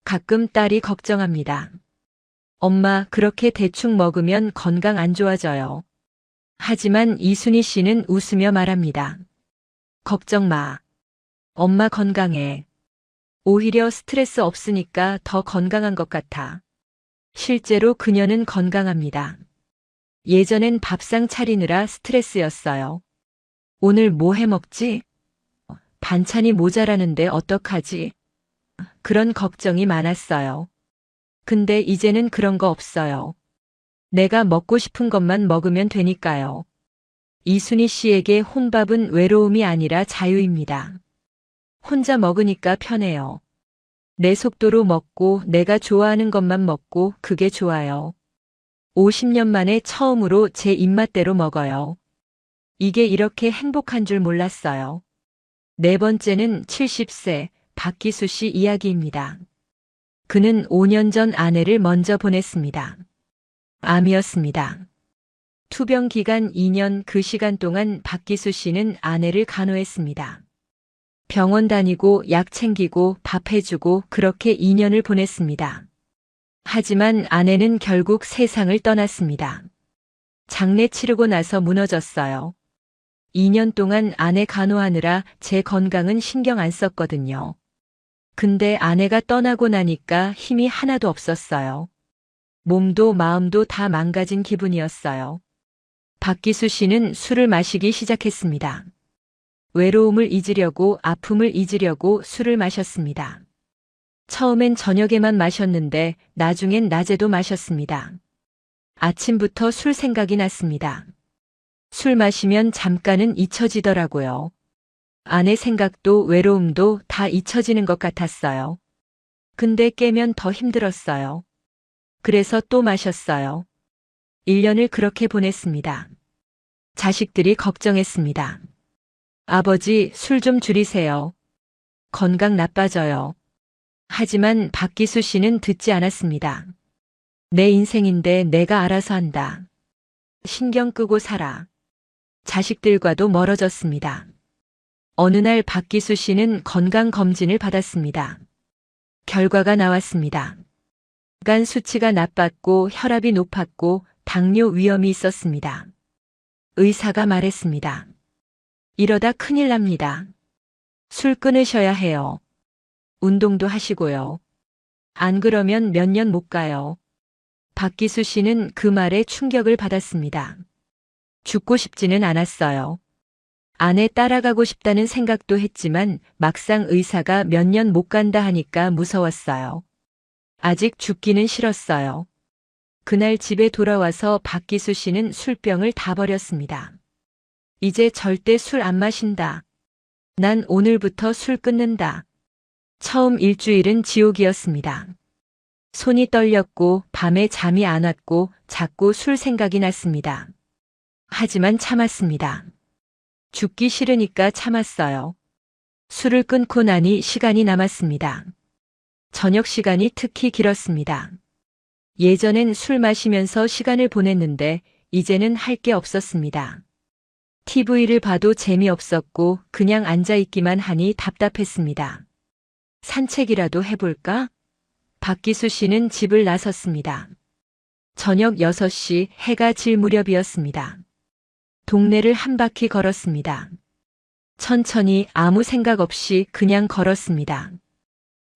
가끔 딸이 걱정합니다. 엄마, 그렇게 대충 먹으면 건강 안 좋아져요. 하지만 이순희 씨는 웃으며 말합니다. 걱정 마. 엄마 건강해. 오히려 스트레스 없으니까 더 건강한 것 같아. 실제로 그녀는 건강합니다. 예전엔 밥상 차리느라 스트레스였어요. 오늘 뭐 해 먹지? 반찬이 모자라는데 어떡하지? 그런 걱정이 많았어요. 근데 이제는 그런 거 없어요. 내가 먹고 싶은 것만 먹으면 되니까요. 이순희 씨에게 혼밥은 외로움이 아니라 자유입니다. 혼자 먹으니까 편해요. 내 속도로 먹고 내가 좋아하는 것만 먹고 그게 좋아요. 50년 만에 처음으로 제 입맛대로 먹어요. 이게 이렇게 행복한 줄 몰랐어요. 네 번째는 70세 박기수 씨 이야기입니다. 그는 5년 전 아내를 먼저 보냈습니다. 암이었습니다. 투병 기간 2년 그 시간 동안 박기수 씨는 아내를 간호했습니다. 병원 다니고 약 챙기고 밥 해주고 그렇게 2년을 보냈습니다. 하지만 아내는 결국 세상을 떠났습니다. 장례 치르고 나서 무너졌어요. 2년 동안 아내 간호하느라 제 건강은 신경 안 썼거든요. 근데 아내가 떠나고 나니까 힘이 하나도 없었어요. 몸도 마음도 다 망가진 기분이었어요. 박기수 씨는 술을 마시기 시작했습니다. 외로움을 잊으려고 아픔을 잊으려고 술을 마셨습니다. 처음엔 저녁에만 마셨는데 나중엔 낮에도 마셨습니다. 아침부터 술 생각이 났습니다. 술 마시면 잠깐은 잊혀지더라고요. 아내 생각도 외로움도 다 잊혀지는 것 같았어요. 근데 깨면 더 힘들었어요. 그래서 또 마셨어요. 1년을 그렇게 보냈습니다. 자식들이 걱정했습니다. 아버지, 술 좀 줄이세요. 건강 나빠져요. 하지만 박기수 씨는 듣지 않았습니다. 내 인생인데 내가 알아서 한다. 신경 끄고 살아. 자식들과도 멀어졌습니다. 어느 날 박기수 씨는 건강검진을 받았습니다. 결과가 나왔습니다. 간 수치가 나빴고 혈압이 높았고 당뇨 위험이 있었습니다. 의사가 말했습니다. 이러다 큰일 납니다. 술 끊으셔야 해요. 운동도 하시고요. 안 그러면 몇 년 못 가요. 박기수 씨는 그 말에 충격을 받았습니다. 죽고 싶지는 않았어요. 아내 따라가고 싶다는 생각도 했지만 막상 의사가 몇 년 못 간다 하니까 무서웠어요. 아직 죽기는 싫었어요. 그날 집에 돌아와서 박기수 씨는 술병을 다 버렸습니다. 이제 절대 술 안 마신다. 난 오늘부터 술 끊는다. 처음 일주일은 지옥이었습니다. 손이 떨렸고 밤에 잠이 안 왔고 자꾸 술 생각이 났습니다. 하지만 참았습니다. 죽기 싫으니까 참았어요. 술을 끊고 나니 시간이 남았습니다. 저녁 시간이 특히 길었습니다. 예전엔 술 마시면서 시간을 보냈는데 이제는 할 게 없었습니다. TV를 봐도 재미없었고 그냥 앉아있기만 하니 답답했습니다. 산책이라도 해볼까? 박기수 씨는 집을 나섰습니다. 저녁 6시 해가 질 무렵이었습니다. 동네를 한 바퀴 걸었습니다. 천천히 아무 생각 없이 그냥 걸었습니다.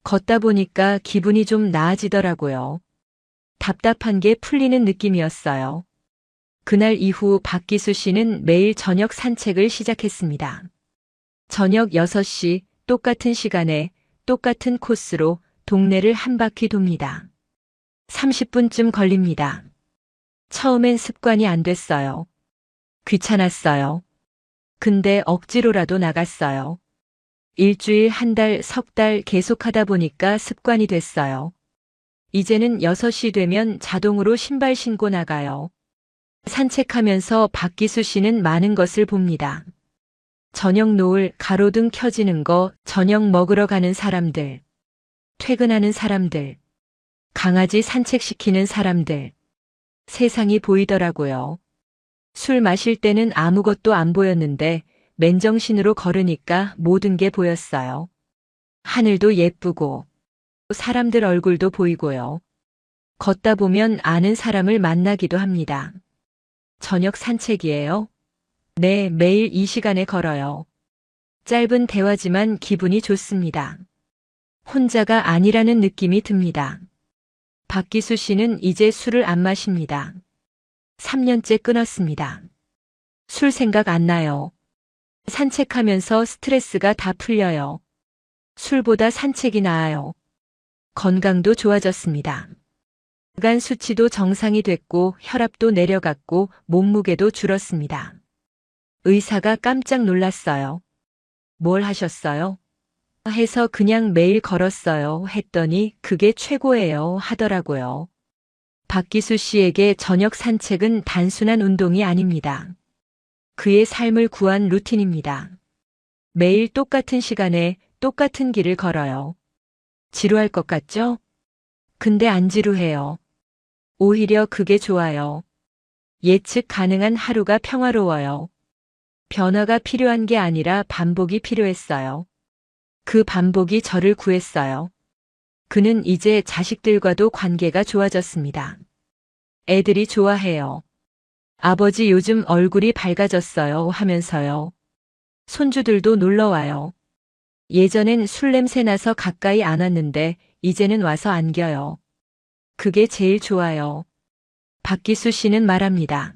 걷다 보니까 기분이 좀 나아지더라고요. 답답한 게 풀리는 느낌이었어요. 그날 이후 박기수 씨는 매일 저녁 산책을 시작했습니다. 저녁 6시 똑같은 시간에 똑같은 코스로 동네를 한 바퀴 돕니다. 30분쯤 걸립니다. 처음엔 습관이 안 됐어요. 귀찮았어요. 근데 억지로라도 나갔어요. 일주일, 한 달, 석 달 계속하다 보니까 습관이 됐어요. 이제는 6시 되면 자동으로 신발 신고 나가요. 산책하면서 박기수 씨는 많은 것을 봅니다. 저녁 노을, 가로등 켜지는 거, 저녁 먹으러 가는 사람들, 퇴근하는 사람들, 강아지 산책시키는 사람들. 세상이 보이더라고요. 술 마실 때는 아무것도 안 보였는데 맨정신으로 걸으니까 모든 게 보였어요. 하늘도 예쁘고 사람들 얼굴도 보이고요. 걷다 보면 아는 사람을 만나기도 합니다. 저녁 산책이에요? 네, 매일 이 시간에 걸어요. 짧은 대화지만 기분이 좋습니다. 혼자가 아니라는 느낌이 듭니다. 박기수 씨는 이제 술을 안 마십니다. 3년째 끊었습니다. 술 생각 안 나요. 산책하면서 스트레스가 다 풀려요. 술보다 산책이 나아요. 건강도 좋아졌습니다. 간 수치도 정상이 됐고 혈압도 내려갔고 몸무게도 줄었습니다. 의사가 깜짝 놀랐어요. 뭘 하셨어요? 해서 그냥 매일 걸었어요 했더니 그게 최고예요 하더라고요. 박기수 씨에게 저녁 산책은 단순한 운동이 아닙니다. 그의 삶을 구한 루틴입니다. 매일 똑같은 시간에 똑같은 길을 걸어요. 지루할 것 같죠? 근데 안 지루해요. 오히려 그게 좋아요. 예측 가능한 하루가 평화로워요. 변화가 필요한 게 아니라 반복이 필요했어요. 그 반복이 저를 구했어요. 그는 이제 자식들과도 관계가 좋아졌습니다. 애들이 좋아해요. 아버지 요즘 얼굴이 밝아졌어요 하면서요. 손주들도 놀러와요. 예전엔 술 냄새 나서 가까이 안 왔는데 이제는 와서 안겨요. 그게 제일 좋아요. 박기수 씨는 말합니다.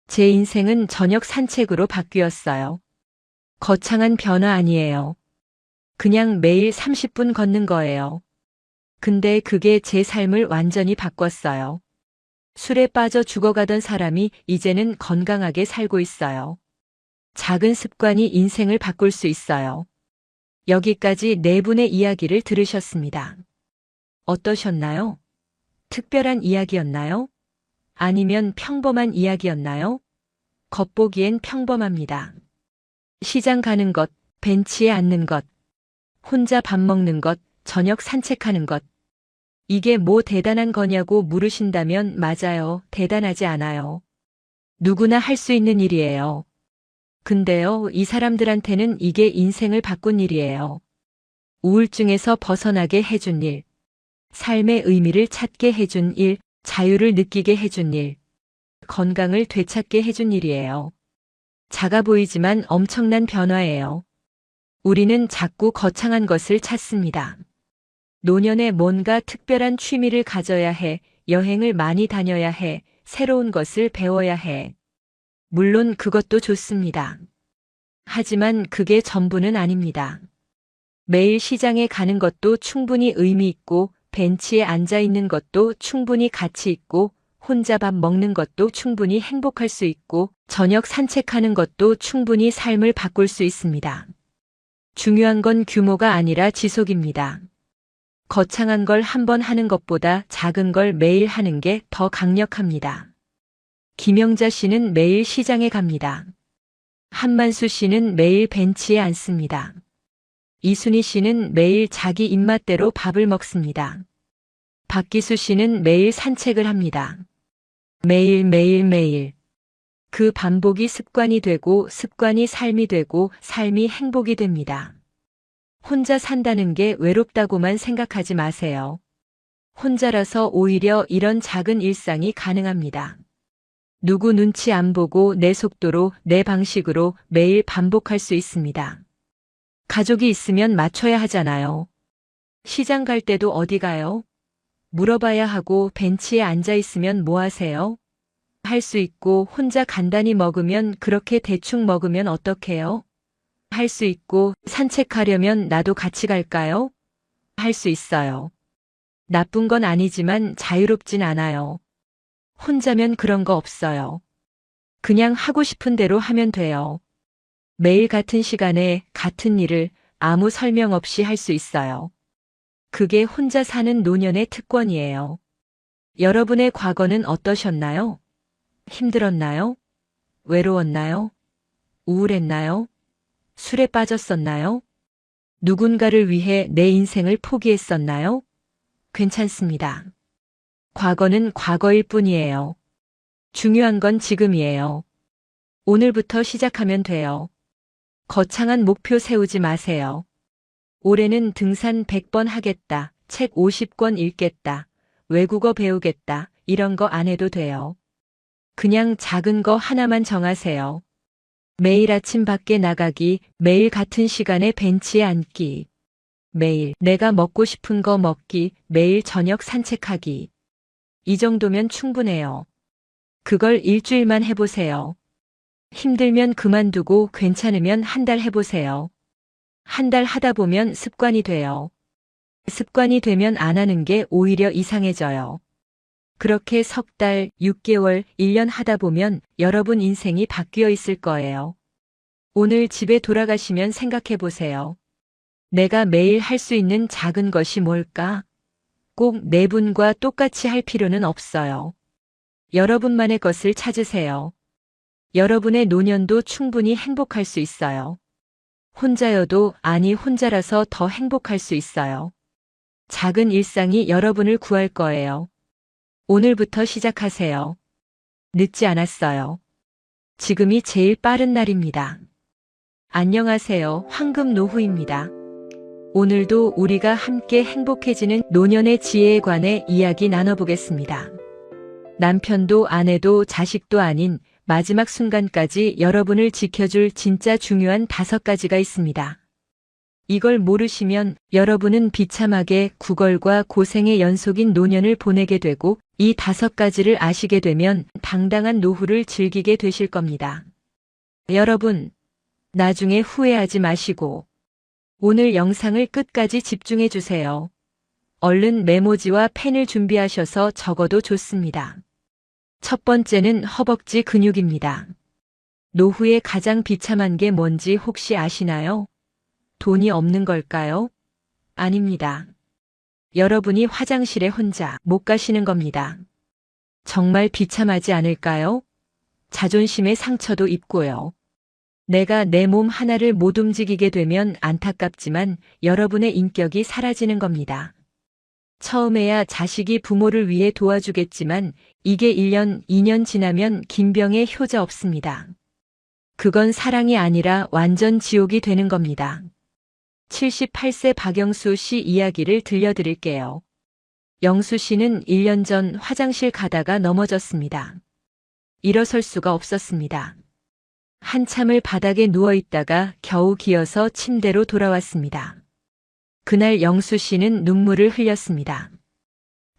제 인생은 저녁 산책으로 바뀌었어요. 거창한 변화 아니에요. 그냥 매일 30분 걷는 거예요. 근데 그게 제 삶을 완전히 바꿨어요. 술에 빠져 죽어가던 사람이 이제는 건강하게 살고 있어요. 작은 습관이 인생을 바꿀 수 있어요. 여기까지 네 분의 이야기를 들으셨습니다. 어떠셨나요? 특별한 이야기였나요? 아니면 평범한 이야기였나요? 겉보기엔 평범합니다. 시장 가는 것, 벤치에 앉는 것, 혼자 밥 먹는 것, 저녁 산책하는 것. 이게 뭐 대단한 거냐고 물으신다면 맞아요. 대단하지 않아요. 누구나 할 수 있는 일이에요. 근데요, 이 사람들한테는 이게 인생을 바꾼 일이에요. 우울증에서 벗어나게 해준 일, 삶의 의미를 찾게 해준 일, 자유를 느끼게 해준 일, 건강을 되찾게 해준 일이에요. 작아 보이지만 엄청난 변화예요. 우리는 자꾸 거창한 것을 찾습니다. 노년에 뭔가 특별한 취미를 가져야 해, 여행을 많이 다녀야 해, 새로운 것을 배워야 해. 물론 그것도 좋습니다. 하지만 그게 전부는 아닙니다. 매일 시장에 가는 것도 충분히 의미 있고 벤치에 앉아 있는 것도 충분히 가치 있고 혼자 밥 먹는 것도 충분히 행복할 수 있고 저녁 산책하는 것도 충분히 삶을 바꿀 수 있습니다. 중요한 건 규모가 아니라 지속입니다. 거창한 걸 한 번 하는 것보다 작은 걸 매일 하는 게 더 강력합니다. 김영자 씨는 매일 시장에 갑니다. 한만수 씨는 매일 벤치에 앉습니다. 이순희 씨는 매일 자기 입맛대로 밥을 먹습니다. 박기수 씨는 매일 산책을 합니다. 매일 매일 매일. 그 반복이 습관이 되고 습관이 삶이 되고 삶이 행복이 됩니다. 혼자 산다는 게 외롭다고만 생각하지 마세요. 혼자라서 오히려 이런 작은 일상이 가능합니다. 누구 눈치 안 보고 내 속도로 내 방식으로 매일 반복할 수 있습니다. 가족이 있으면 맞춰야 하잖아요. 시장 갈 때도 어디 가요? 물어봐야 하고 벤치에 앉아 있으면 뭐 하세요? 할 수 있고 혼자 간단히 먹으면 그렇게 대충 먹으면 어떡해요? 할 수 있고 산책하려면 나도 같이 갈까요? 할 수 있어요. 나쁜 건 아니지만 자유롭진 않아요. 혼자면 그런 거 없어요. 그냥 하고 싶은 대로 하면 돼요. 매일 같은 시간에 같은 일을 아무 설명 없이 할 수 있어요. 그게 혼자 사는 노년의 특권이에요. 여러분의 과거는 어떠셨나요? 힘들었나요? 외로웠나요? 우울했나요? 술에 빠졌었나요? 누군가를 위해 내 인생을 포기했었나요? 괜찮습니다. 과거는 과거일 뿐이에요. 중요한 건 지금이에요. 오늘부터 시작하면 돼요. 거창한 목표 세우지 마세요. 올해는 등산 100번 하겠다, 책 50권 읽겠다, 외국어 배우겠다, 이런 거 안 해도 돼요. 그냥 작은 거 하나만 정하세요. 매일 아침 밖에 나가기, 매일 같은 시간에 벤치에 앉기, 매일 내가 먹고 싶은 거 먹기, 매일 저녁 산책하기. 이 정도면 충분해요. 그걸 일주일만 해보세요. 힘들면 그만두고 괜찮으면 한 달 해보세요. 한 달 하다 보면 습관이 돼요. 습관이 되면 안 하는 게 오히려 이상해져요. 그렇게 석 달, 6개월, 1년 하다 보면 여러분 인생이 바뀌어 있을 거예요. 오늘 집에 돌아가시면 생각해 보세요. 내가 매일 할 수 있는 작은 것이 뭘까? 꼭 네 분과 똑같이 할 필요는 없어요. 여러분만의 것을 찾으세요. 여러분의 노년도 충분히 행복할 수 있어요. 혼자여도 아니 혼자라서 더 행복할 수 있어요. 작은 일상이 여러분을 구할 거예요. 오늘부터 시작하세요. 늦지 않았어요. 지금이 제일 빠른 날입니다. 안녕하세요. 황금노후입니다. 오늘도 우리가 함께 행복해지는 노년의 지혜에 관해 이야기 나눠보겠습니다. 남편도 아내도 자식도 아닌 마지막 순간까지 여러분을 지켜줄 진짜 중요한 5가지가 있습니다. 이걸 모르시면 여러분은 비참하게 구걸과 고생의 연속인 노년을 보내게 되고 이 5가지를 아시게 되면 당당한 노후를 즐기게 되실 겁니다. 여러분, 나중에 후회하지 마시고 오늘 영상을 끝까지 집중해 주세요. 얼른 메모지와 펜을 준비하셔서 적어도 좋습니다. 첫 번째는 허벅지 근육입니다. 노후에 가장 비참한 게 뭔지 혹시 아시나요? 돈이 없는 걸까요? 아닙니다. 여러분이 화장실에 혼자 못 가시는 겁니다. 정말 비참하지 않을까요? 자존심의 상처도 입고요. 내가 내 몸 하나를 못 움직이게 되면 안타깝지만 여러분의 인격이 사라지는 겁니다. 처음에야 자식이 부모를 위해 도와주겠지만 이게 1년, 2년 지나면 김병에 효자 없습니다. 그건 사랑이 아니라 완전 지옥이 되는 겁니다. 78세 박영수 씨 이야기를 들려드릴게요. 영수 씨는 1년 전 화장실 가다가 넘어졌습니다. 일어설 수가 없었습니다. 한참을 바닥에 누워있다가 겨우 기어서 침대로 돌아왔습니다. 그날 영수 씨는 눈물을 흘렸습니다.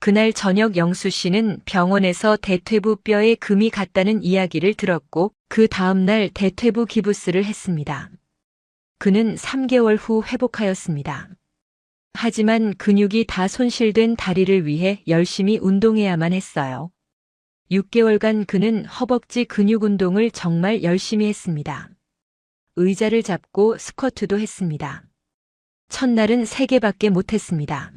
그날 저녁 영수 씨는 병원에서 대퇴부 뼈에 금이 갔다는 이야기를 들었고 그 다음날 대퇴부 기부스를 했습니다. 그는 3개월 후 회복하였습니다. 하지만 근육이 다 손실된 다리를 위해 열심히 운동해야만 했어요. 6개월간 그는 허벅지 근육 운동을 정말 열심히 했습니다. 의자를 잡고 스쿼트도 했습니다. 첫날은 3개밖에 못했습니다.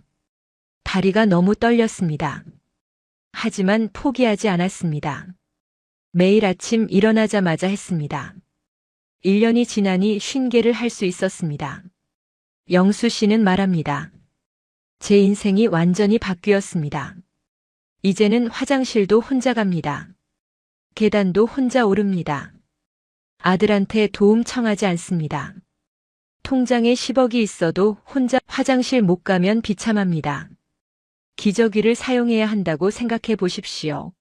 다리가 너무 떨렸습니다. 하지만 포기하지 않았습니다. 매일 아침 일어나자마자 했습니다. 1년이 지나니 50개를 할 수 있었습니다. 영수 씨는 말합니다. 제 인생이 완전히 바뀌었습니다. 이제는 화장실도 혼자 갑니다. 계단도 혼자 오릅니다. 아들한테 도움 청하지 않습니다. 통장에 10억이 있어도 혼자 화장실 못 가면 비참합니다. 기저귀를 사용해야 한다고 생각해 보십시오.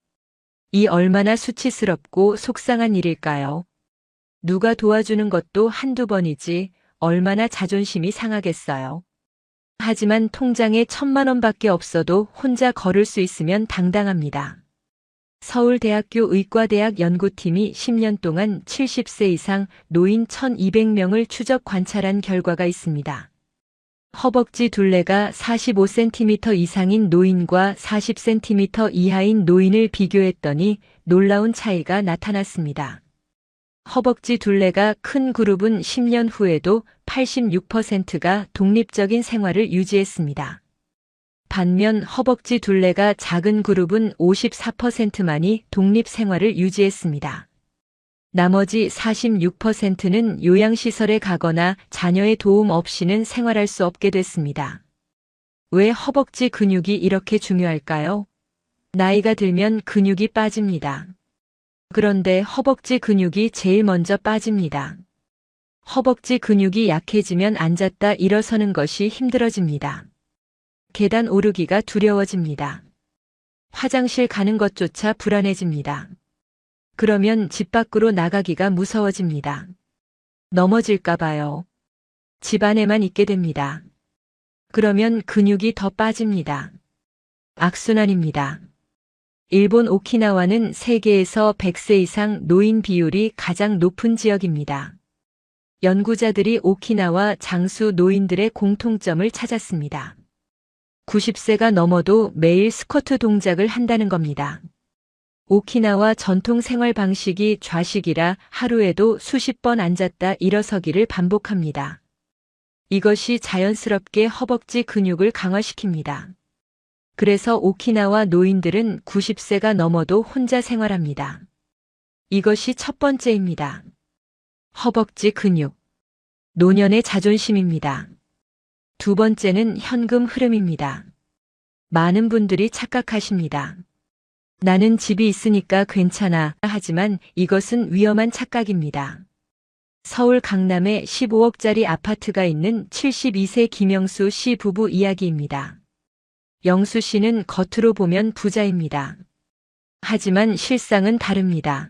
이 얼마나 수치스럽고 속상한 일일까요? 누가 도와주는 것도 한두 번이지 얼마나 자존심이 상하겠어요. 하지만 통장에 1,000만 원밖에 없어도 혼자 걸을 수 있으면 당당합니다. 서울대학교 의과대학 연구팀이 10년 동안 70세 이상 노인 1,200명을 추적 관찰한 결과가 있습니다. 허벅지 둘레가 45cm 이상인 노인과 40cm 이하인 노인을 비교했더니 놀라운 차이가 나타났습니다. 허벅지 둘레가 큰 그룹은 10년 후에도 86%가 독립적인 생활을 유지했습니다. 반면 허벅지 둘레가 작은 그룹은 54%만이 독립 생활을 유지했습니다. 나머지 46%는 요양시설에 가거나 자녀의 도움 없이는 생활할 수 없게 됐습니다. 왜 허벅지 근육이 이렇게 중요할까요? 나이가 들면 근육이 빠집니다. 그런데 허벅지 근육이 제일 먼저 빠집니다. 허벅지 근육이 약해지면 앉았다 일어서는 것이 힘들어집니다. 계단 오르기가 두려워집니다. 화장실 가는 것조차 불안해집니다. 그러면 집 밖으로 나가기가 무서워집니다. 넘어질까 봐요. 집 안에만 있게 됩니다. 그러면 근육이 더 빠집니다. 악순환입니다. 일본 오키나와는 세계에서 100세 이상 노인 비율이 가장 높은 지역입니다. 연구자들이 오키나와 장수 노인들의 공통점을 찾았습니다. 90세가 넘어도 매일 스쿼트 동작을 한다는 겁니다. 오키나와 전통 생활 방식이 좌식이라 하루에도 수십 번 앉았다 일어서기를 반복합니다. 이것이 자연스럽게 허벅지 근육을 강화시킵니다. 그래서 오키나와 노인들은 90세가 넘어도 혼자 생활합니다. 이것이 첫 번째입니다. 허벅지 근육. 노년의 자존심입니다. 두 번째는 현금 흐름입니다. 많은 분들이 착각하십니다. 나는 집이 있으니까 괜찮아. 하지만 이것은 위험한 착각입니다. 서울 강남에 15억짜리 아파트가 있는 72세 김영수 씨 부부 이야기입니다. 영수 씨는 겉으로 보면 부자입니다. 하지만 실상은 다릅니다.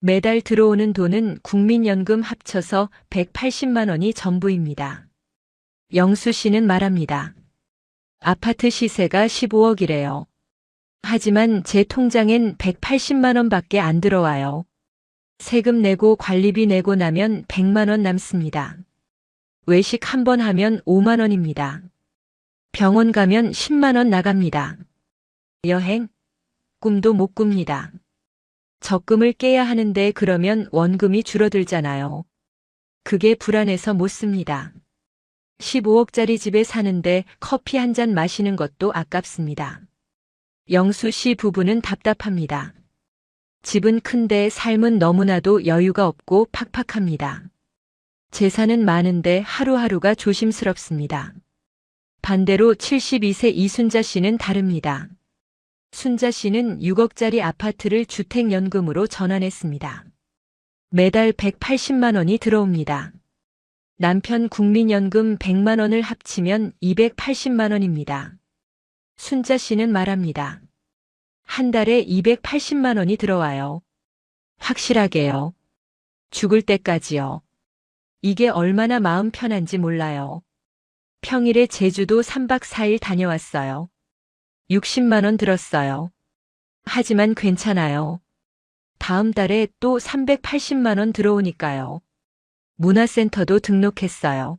매달 들어오는 돈은 국민연금 합쳐서 180만 원이 전부입니다. 영수 씨는 말합니다. 아파트 시세가 15억이래요. 하지만 제 통장엔 180만 원밖에 안 들어와요. 세금 내고 관리비 내고 나면 100만 원 남습니다. 외식 한 번 하면 5만 원입니다. 병원 가면 10만 원 나갑니다. 여행? 꿈도 못 꿉니다. 적금을 깨야 하는데 그러면 원금이 줄어들잖아요. 그게 불안해서 못 씁니다. 15억짜리 집에 사는데 커피 한 잔 마시는 것도 아깝습니다. 영수 씨 부부는 답답합니다. 집은 큰데 삶은 너무나도 여유가 없고 팍팍합니다. 재산은 많은데 하루하루가 조심스럽습니다. 반대로 72세 이순자 씨는 다릅니다. 순자 씨는 6억짜리 아파트를 주택연금으로 전환했습니다. 매달 180만 원이 들어옵니다. 남편 국민연금 100만 원을 합치면 280만 원입니다. 순자 씨는 말합니다. 한 달에 280만 원이 들어와요. 확실하게요. 죽을 때까지요. 이게 얼마나 마음 편한지 몰라요. 평일에 제주도 3박 4일 다녀왔어요. 60만 원 들었어요. 하지만 괜찮아요. 다음 달에 또 380만 원 들어오니까요. 문화센터도 등록했어요.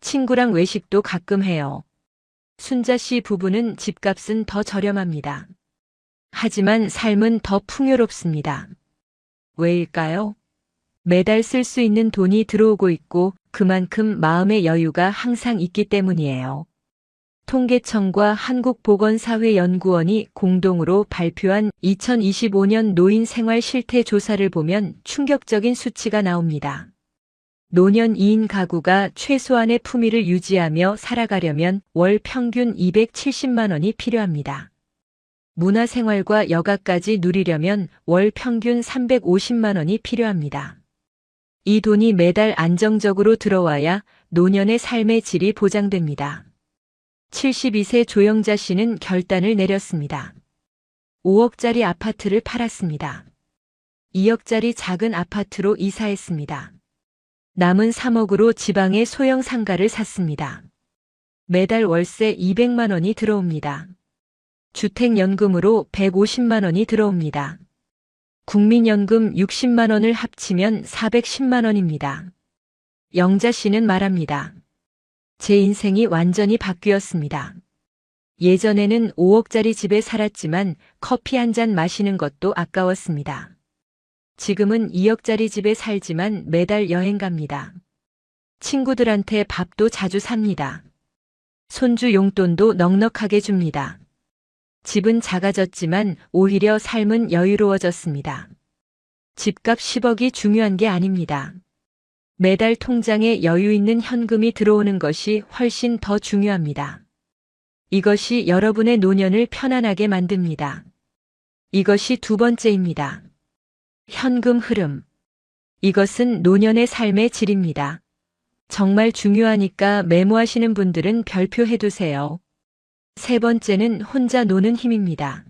친구랑 외식도 가끔 해요. 순자 씨 부부는 집값은 더 저렴합니다. 하지만 삶은 더 풍요롭습니다. 왜일까요? 매달 쓸 수 있는 돈이 들어오고 있고 그만큼 마음의 여유가 항상 있기 때문이에요. 통계청과 한국보건사회연구원이 공동으로 발표한 2025년 노인 생활 실태 조사를 보면 충격적인 수치가 나옵니다. 노년 2인 가구가 최소한의 품위를 유지하며 살아가려면 월 평균 270만 원이 필요합니다. 문화생활과 여가까지 누리려면 월 평균 350만 원이 필요합니다. 이 돈이 매달 안정적으로 들어와야 노년의 삶의 질이 보장됩니다. 72세 조영자 씨는 결단을 내렸습니다. 5억짜리 아파트를 팔았습니다. 2억짜리 작은 아파트로 이사했습니다. 남은 3억으로 지방의 소형 상가를 샀습니다. 매달 월세 200만 원이 들어옵니다. 주택연금으로 150만 원이 들어옵니다. 국민연금 60만 원을 합치면 410만 원입니다. 영자 씨는 말합니다. 제 인생이 완전히 바뀌었습니다. 예전에는 5억짜리 집에 살았지만 커피 한 잔 마시는 것도 아까웠습니다. 지금은 2억짜리 집에 살지만 매달 여행 갑니다. 친구들한테 밥도 자주 삽니다. 손주 용돈도 넉넉하게 줍니다. 집은 작아졌지만 오히려 삶은 여유로워졌습니다. 집값 10억이 중요한 게 아닙니다. 매달 통장에 여유 있는 현금이 들어오는 것이 훨씬 더 중요합니다. 이것이 여러분의 노년을 편안하게 만듭니다. 이것이 두 번째입니다. 현금 흐름. 이것은 노년의 삶의 질입니다. 정말 중요하니까 메모하시는 분들은 별표해 두세요. 세 번째는 혼자 노는 힘입니다.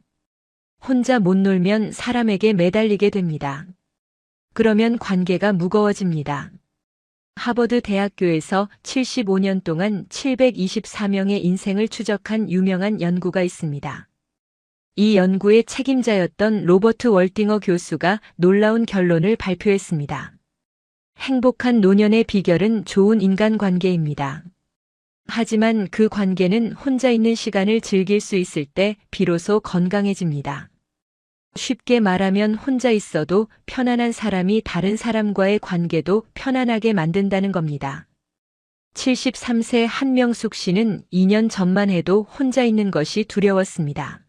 혼자 못 놀면 사람에게 매달리게 됩니다. 그러면 관계가 무거워집니다. 하버드 대학교에서 75년 동안 724명의 인생을 추적한 유명한 연구가 있습니다. 이 연구의 책임자였던 로버트 월딩어 교수가 놀라운 결론을 발표했습니다. 행복한 노년의 비결은 좋은 인간관계입니다. 하지만 그 관계는 혼자 있는 시간을 즐길 수 있을 때 비로소 건강해집니다. 쉽게 말하면 혼자 있어도 편안한 사람이 다른 사람과의 관계도 편안하게 만든다는 겁니다. 73세 한명숙 씨는 2년 전만 해도 혼자 있는 것이 두려웠습니다.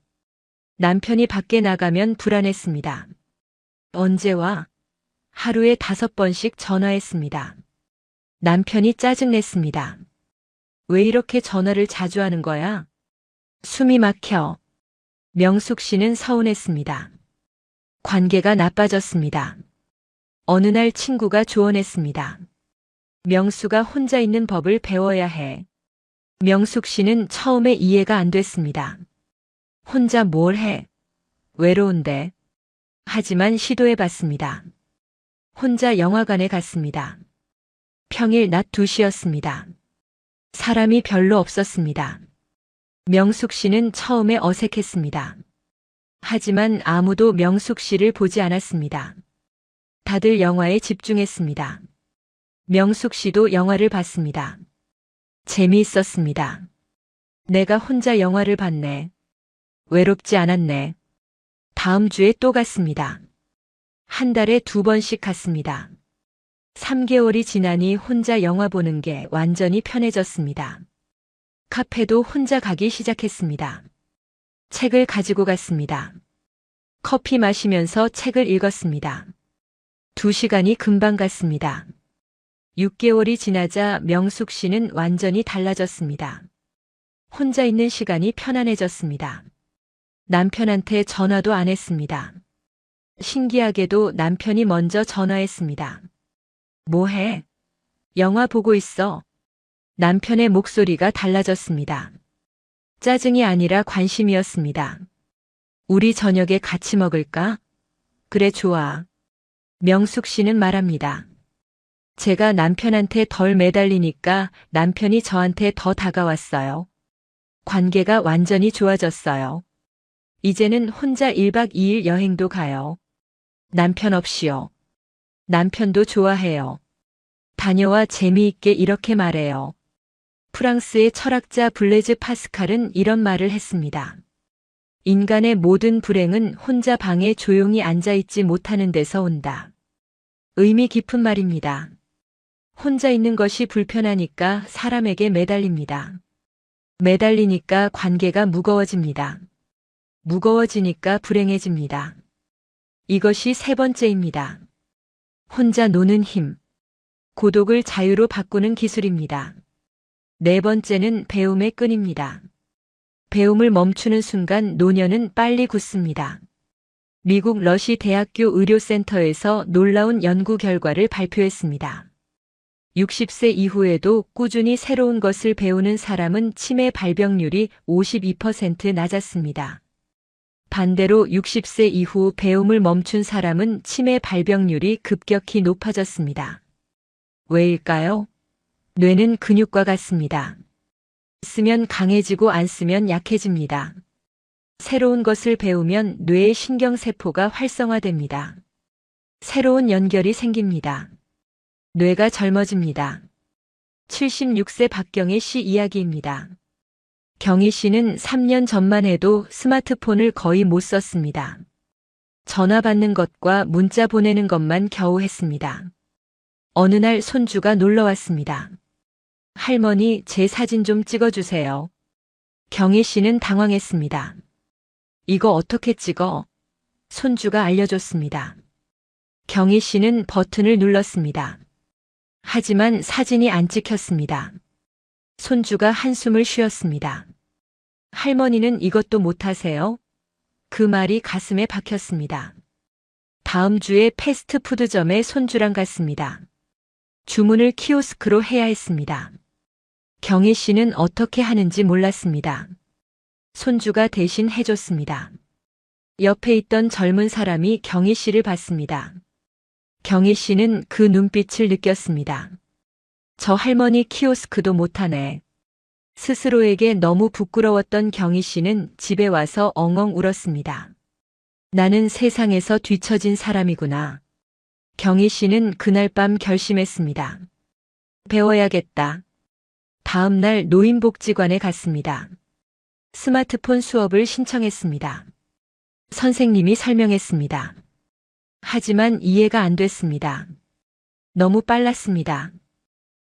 남편이 밖에 나가면 불안했습니다. 언제 와? 하루에 5번씩 전화했습니다. 남편이 짜증냈습니다. 왜 이렇게 전화를 자주 하는 거야? 숨이 막혀. 명숙 씨는 서운했습니다. 관계가 나빠졌습니다. 어느 날 친구가 조언했습니다. 명수가 혼자 있는 법을 배워야 해. 명숙 씨는 처음에 이해가 안 됐습니다. 혼자 뭘 해? 외로운데. 하지만 시도해 봤습니다. 혼자 영화관에 갔습니다. 평일 낮 2시였습니다. 사람이 별로 없었습니다. 명숙 씨는 처음에 어색했습니다. 하지만 아무도 명숙 씨를 보지 않았습니다. 다들 영화에 집중했습니다. 명숙 씨도 영화를 봤습니다. 재미있었습니다. 내가 혼자 영화를 봤네. 외롭지 않았네. 다음 주에 또 갔습니다. 한 달에 2번씩 갔습니다. 3개월이 지나니 혼자 영화 보는 게 완전히 편해졌습니다. 카페도 혼자 가기 시작했습니다. 책을 가지고 갔습니다. 커피 마시면서 책을 읽었습니다. 2시간이 금방 갔습니다. 6개월이 지나자 명숙 씨는 완전히 달라졌습니다. 혼자 있는 시간이 편안해졌습니다. 남편한테 전화도 안 했습니다. 신기하게도 남편이 먼저 전화했습니다. 뭐 해? 영화 보고 있어. 남편의 목소리가 달라졌습니다. 짜증이 아니라 관심이었습니다. 우리 저녁에 같이 먹을까? 그래, 좋아. 명숙 씨는 말합니다. 제가 남편한테 덜 매달리니까 남편이 저한테 더 다가왔어요. 관계가 완전히 좋아졌어요. 이제는 혼자 1박 2일 여행도 가요. 남편 없이요. 남편도 좋아해요. 다녀와 재미있게 이렇게 말해요. 프랑스의 철학자 블레즈 파스칼은 이런 말을 했습니다. 인간의 모든 불행은 혼자 방에 조용히 앉아있지 못하는 데서 온다. 의미 깊은 말입니다. 혼자 있는 것이 불편하니까 사람에게 매달립니다. 매달리니까 관계가 무거워집니다. 무거워지니까 불행해집니다. 이것이 세 번째입니다. 혼자 노는 힘. 고독을 자유로 바꾸는 기술입니다. 네 번째는 배움의 끈입니다. 배움을 멈추는 순간 노년은 빨리 굳습니다. 미국 러시 대학교 의료센터에서 놀라운 연구 결과를 발표했습니다. 60세 이후에도 꾸준히 새로운 것을 배우는 사람은 치매 발병률이 52% 낮았습니다. 반대로 60세 이후 배움을 멈춘 사람은 치매 발병률이 급격히 높아졌습니다. 왜일까요? 뇌는 근육과 같습니다. 쓰면 강해지고 안 쓰면 약해집니다. 새로운 것을 배우면 뇌의 신경세포가 활성화됩니다. 새로운 연결이 생깁니다. 뇌가 젊어집니다. 76세 박경희 씨 이야기입니다. 경희 씨는 3년 전만 해도 스마트폰을 거의 못 썼습니다. 전화 받는 것과 문자 보내는 것만 겨우 했습니다. 어느 날 손주가 놀러 왔습니다. 할머니, 제 사진 좀 찍어주세요. 경희 씨는 당황했습니다. 이거 어떻게 찍어? 손주가 알려줬습니다. 경희 씨는 버튼을 눌렀습니다. 하지만 사진이 안 찍혔습니다. 손주가 한숨을 쉬었습니다. 할머니는 이것도 못하세요? 그 말이 가슴에 박혔습니다. 다음 주에 패스트푸드점에 손주랑 갔습니다. 주문을 키오스크로 해야 했습니다. 경희 씨는 어떻게 하는지 몰랐습니다. 손주가 대신 해줬습니다. 옆에 있던 젊은 사람이 경희 씨를 봤습니다. 경희 씨는 그 눈빛을 느꼈습니다. 저 할머니 키오스크도 못하네. 스스로에게 너무 부끄러웠던 경희 씨는 집에 와서 엉엉 울었습니다. 나는 세상에서 뒤처진 사람이구나. 경희 씨는 그날 밤 결심했습니다. 배워야겠다. 다음 날 노인복지관에 갔습니다. 스마트폰 수업을 신청했습니다. 선생님이 설명했습니다. 하지만 이해가 안 됐습니다. 너무 빨랐습니다.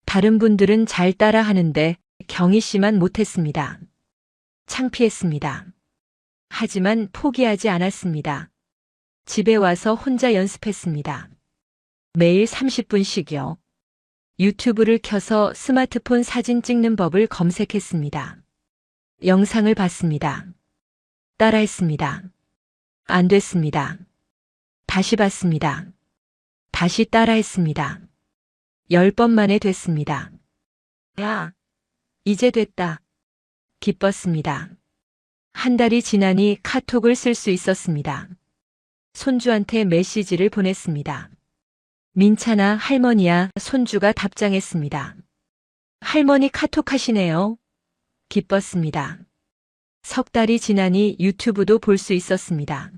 다른 분들은 잘 따라 하는데 경희 씨만 못했습니다. 창피했습니다. 하지만 포기하지 않았습니다. 집에 와서 혼자 연습했습니다. 매일 30분씩요. 유튜브를 켜서 스마트폰 사진 찍는 법을 검색했습니다. 영상을 봤습니다. 따라했습니다. 안 됐습니다. 다시 봤습니다. 다시 따라했습니다. 10번 만에 됐습니다. 야, 이제 됐다. 기뻤습니다. 한 달이 지나니 카톡을 쓸 수 있었습니다. 손주한테 메시지를 보냈습니다. 민찬아, 할머니야, 손주가 답장했습니다. 할머니 카톡 하시네요. 기뻤습니다. 석 달이 지나니 유튜브도 볼 수 있었습니다.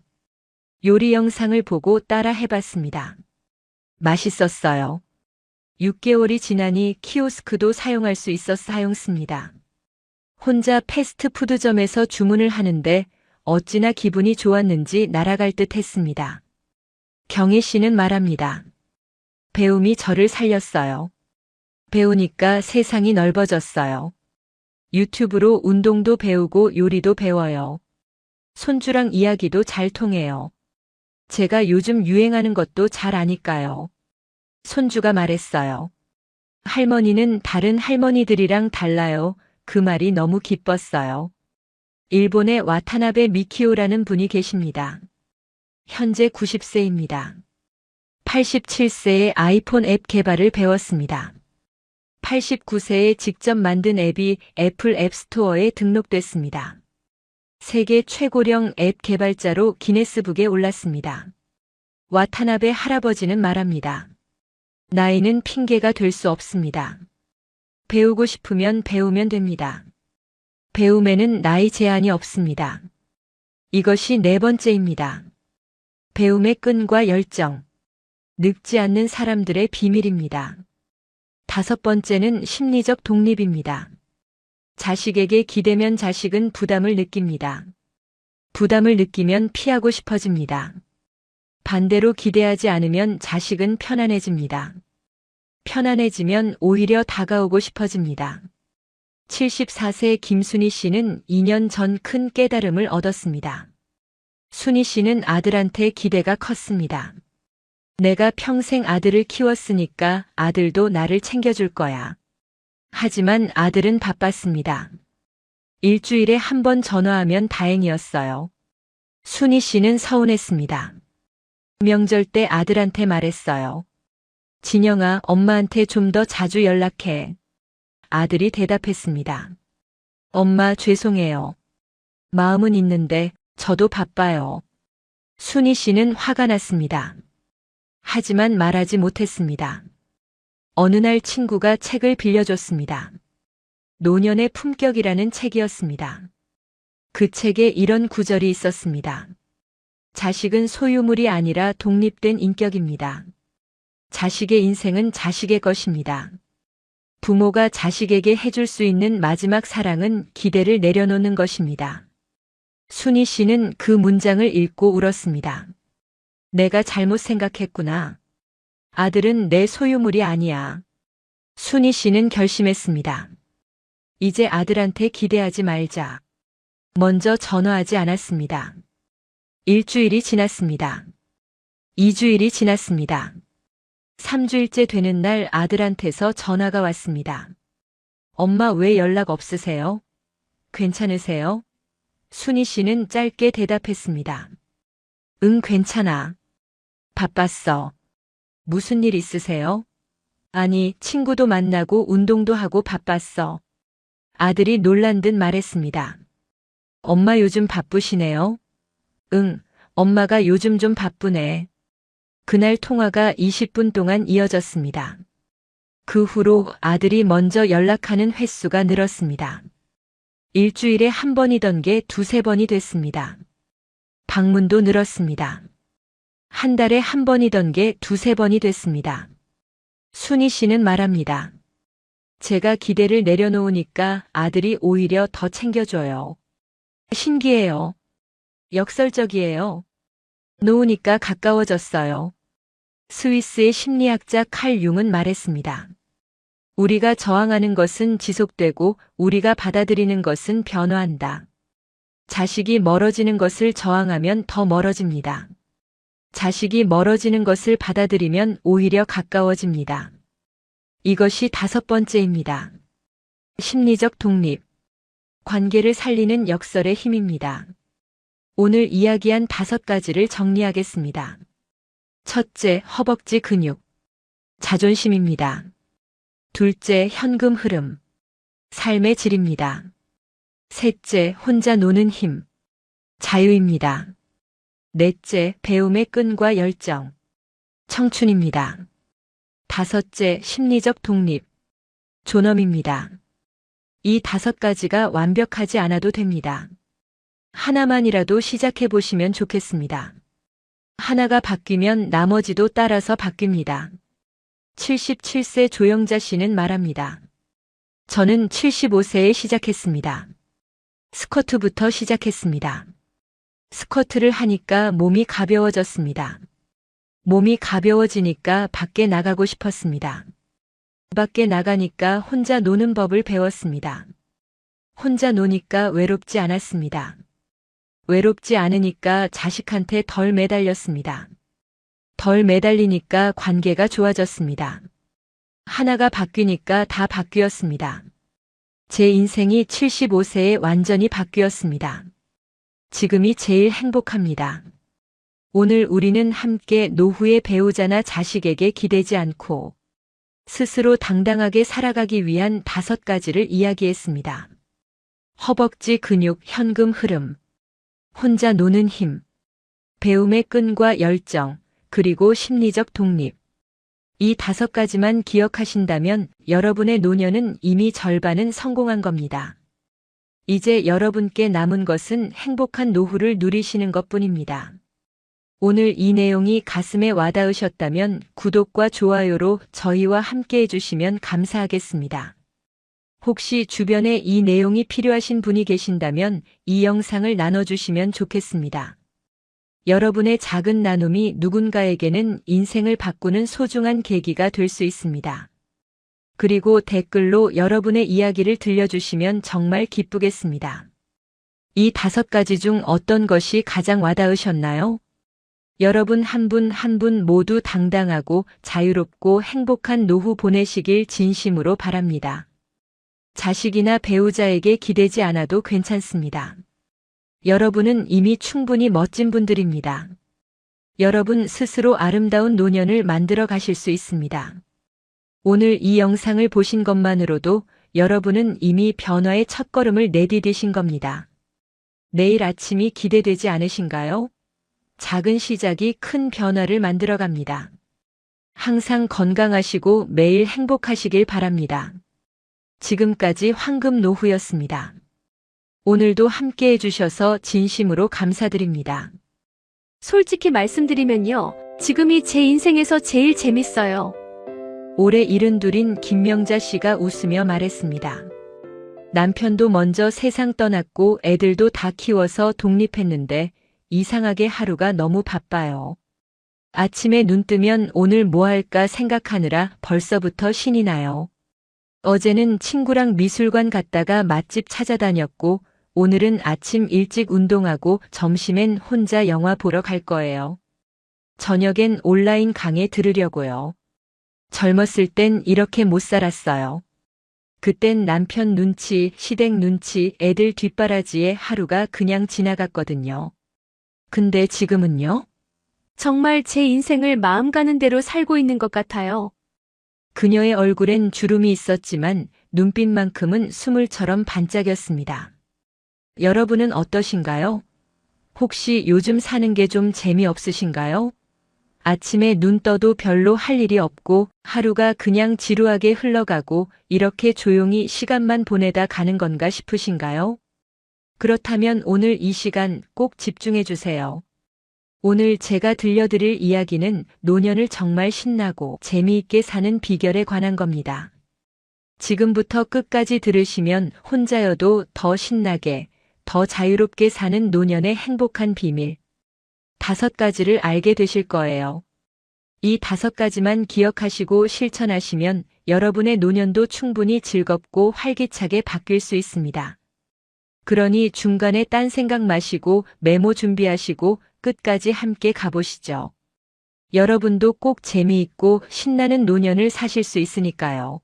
요리 영상을 보고 따라 해봤습니다. 맛있었어요. 6개월이 지나니 키오스크도 사용할 수 있어 사용습니다. 혼자 패스트푸드점에서 주문을 하는데 어찌나 기분이 좋았는지 날아갈 듯 했습니다. 경희 씨는 말합니다. 배움이 저를 살렸어요. 배우니까 세상이 넓어졌어요. 유튜브로 운동도 배우고 요리도 배워요. 손주랑 이야기도 잘 통해요. 제가 요즘 유행하는 것도 잘 아니까요. 손주가 말했어요. 할머니는 다른 할머니들이랑 달라요. 그 말이 너무 기뻤어요. 일본의 와타나베 미키오라는 분이 계십니다. 현재 90세입니다. 87세에 아이폰 앱 개발을 배웠습니다. 89세에 직접 만든 앱이 애플 앱스토어에 등록됐습니다. 세계 최고령 앱 개발자로 기네스북에 올랐습니다. 와타나베 할아버지는 말합니다. 나이는 핑계가 될 수 없습니다. 배우고 싶으면 배우면 됩니다. 배움에는 나이 제한이 없습니다. 이것이 네 번째입니다. 배움의 끈과 열정. 늙지 않는 사람들의 비밀입니다. 다섯 번째는 심리적 독립입니다. 자식에게 기대면 자식은 부담을 느낍니다. 부담을 느끼면 피하고 싶어집니다. 반대로 기대하지 않으면 자식은 편안해집니다. 편안해지면 오히려 다가오고 싶어집니다. 74세 김순희 씨는 2년 전 큰 깨달음을 얻었습니다. 순희 씨는 아들한테 기대가 컸습니다. 내가 평생 아들을 키웠으니까 아들도 나를 챙겨줄 거야. 하지만 아들은 바빴습니다. 일주일에 한 번 전화하면 다행이었어요. 순희 씨는 서운했습니다. 명절 때 아들한테 말했어요. 진영아, 엄마한테 좀 더 자주 연락해. 아들이 대답했습니다. 엄마, 죄송해요. 마음은 있는데 저도 바빠요. 순희 씨는 화가 났습니다. 하지만 말하지 못했습니다. 어느 날 친구가 책을 빌려줬습니다. 노년의 품격이라는 책이었습니다. 그 책에 이런 구절이 있었습니다. 자식은 소유물이 아니라 독립된 인격입니다. 자식의 인생은 자식의 것입니다. 부모가 자식에게 해줄 수 있는 마지막 사랑은 기대를 내려놓는 것입니다. 순희 씨는 그 문장을 읽고 울었습니다. 내가 잘못 생각했구나. 아들은 내 소유물이 아니야. 순희 씨는 결심했습니다. 이제 아들한테 기대하지 말자. 먼저 전화하지 않았습니다. 일주일이 지났습니다. 2주일이 지났습니다. 3주일째 되는 날 아들한테서 전화가 왔습니다. 엄마, 왜 연락 없으세요? 괜찮으세요? 순희 씨는 짧게 대답했습니다. 응, 괜찮아. 바빴어. 무슨 일 있으세요? 아니, 친구도 만나고 운동도 하고 바빴어. 아들이 놀란 듯 말했습니다. 엄마 요즘 바쁘시네요? 응, 엄마가 요즘 좀 바쁘네. 그날 통화가 20분 동안 이어졌습니다. 그 후로 아들이 먼저 연락하는 횟수가 늘었습니다. 일주일에 한 번이던 게 두세 번이 됐습니다. 방문도 늘었습니다. 한 달에 한 번이던 게 두세 번이 됐습니다. 순희 씨는 말합니다. 제가 기대를 내려놓으니까 아들이 오히려 더 챙겨줘요. 신기해요. 역설적이에요. 놓으니까 가까워졌어요. 스위스의 심리학자 칼 융은 말했습니다. 우리가 저항하는 것은 지속되고 우리가 받아들이는 것은 변화한다. 자식이 멀어지는 것을 저항하면 더 멀어집니다. 자식이 멀어지는 것을 받아들이면 오히려 가까워집니다. 이것이 5번째입니다. 심리적 독립. 관계를 살리는 역설의 힘입니다. 오늘 이야기한 5가지를 정리하겠습니다. 첫째, 허벅지 근육. 자존심입니다. 둘째, 현금 흐름. 삶의 질입니다. 셋째, 혼자 노는 힘. 자유입니다. 넷째, 배움의 끈과 열정. 청춘입니다. 다섯째, 심리적 독립. 존엄입니다. 이 5가지가 완벽하지 않아도 됩니다. 하나만이라도 시작해 보시면 좋겠습니다. 하나가 바뀌면 나머지도 따라서 바뀝니다. 77세 조영자 씨는 말합니다. 저는 75세에 시작했습니다. 스쿼트부터 시작했습니다. 스쿼트를 하니까 몸이 가벼워졌습니다. 몸이 가벼워지니까 밖에 나가고 싶었습니다. 밖에 나가니까 혼자 노는 법을 배웠습니다. 혼자 노니까 외롭지 않았습니다. 외롭지 않으니까 자식한테 덜 매달렸습니다. 덜 매달리니까 관계가 좋아졌습니다. 하나가 바뀌니까 다 바뀌었습니다. 제 인생이 75세에 완전히 바뀌었습니다. 지금이 제일 행복합니다. 오늘 우리는 함께 노후의 배우자나 자식에게 기대지 않고 스스로 당당하게 살아가기 위한 5가지를 이야기했습니다. 허벅지 근육, 현금 흐름. 혼자 노는 힘, 배움의 끈과 열정, 그리고 심리적 독립. 이 5가지만 기억하신다면 여러분의 노년은 이미 절반은 성공한 겁니다. 이제 여러분께 남은 것은 행복한 노후를 누리시는 것뿐입니다. 오늘 이 내용이 가슴에 와닿으셨다면 구독과 좋아요로 저희와 함께 해주시면 감사하겠습니다. 혹시 주변에 이 내용이 필요하신 분이 계신다면 이 영상을 나눠주시면 좋겠습니다. 여러분의 작은 나눔이 누군가에게는 인생을 바꾸는 소중한 계기가 될 수 있습니다. 그리고 댓글로 여러분의 이야기를 들려주시면 정말 기쁘겠습니다. 이 5가지 중 어떤 것이 가장 와닿으셨나요? 여러분 한 분 한 분 모두 당당하고 자유롭고 행복한 노후 보내시길 진심으로 바랍니다. 자식이나 배우자에게 기대지 않아도 괜찮습니다. 여러분은 이미 충분히 멋진 분들입니다. 여러분 스스로 아름다운 노년을 만들어 가실 수 있습니다. 오늘 이 영상을 보신 것만으로도 여러분은 이미 변화의 첫걸음을 내디디신 겁니다. 내일 아침이 기대되지 않으신가요? 작은 시작이 큰 변화를 만들어 갑니다. 항상 건강하시고 매일 행복하시길 바랍니다. 지금까지 황금 노후였습니다. 오늘도 함께 해주셔서 진심으로 감사드립니다. 솔직히 말씀드리면요. 지금이 제 인생에서 제일 재밌어요. 올해 72인 김명자 씨가 웃으며 말했습니다. 남편도 먼저 세상 떠났고 애들도 다 키워서 독립했는데 이상하게 하루가 너무 바빠요. 아침에 눈 뜨면 오늘 뭐 할까 생각하느라 벌써부터 신이 나요. 어제는 친구랑 미술관 갔다가 맛집 찾아다녔고 오늘은 아침 일찍 운동하고 점심엔 혼자 영화 보러 갈 거예요. 저녁엔 온라인 강의 들으려고요. 젊었을 땐 이렇게 못 살았어요. 그땐 남편 눈치, 시댁 눈치, 애들 뒷바라지에 하루가 그냥 지나갔거든요. 근데 지금은요? 정말 제 인생을 마음 가는 대로 살고 있는 것 같아요. 그녀의 얼굴엔 주름이 있었지만 눈빛만큼은 수물처럼 반짝였습니다. 여러분은 어떠신가요? 혹시 요즘 사는 게 좀 재미없으신가요? 아침에 눈 떠도 별로 할 일이 없고 하루가 그냥 지루하게 흘러가고 이렇게 조용히 시간만 보내다 가는 건가 싶으신가요? 그렇다면 오늘 이 시간 꼭 집중해 주세요. 오늘 제가 들려드릴 이야기는 노년을 정말 신나고 재미있게 사는 비결에 관한 겁니다. 지금부터 끝까지 들으시면 혼자여도 더 신나게, 더 자유롭게 사는 노년의 행복한 비밀 5가지를 알게 되실 거예요. 이 5가지만 기억하시고 실천하시면 여러분의 노년도 충분히 즐겁고 활기차게 바뀔 수 있습니다. 그러니 중간에 딴 생각 마시고 메모 준비하시고 끝까지 함께 가보시죠. 여러분도 꼭 재미있고 신나는 노년을 사실 수 있으니까요.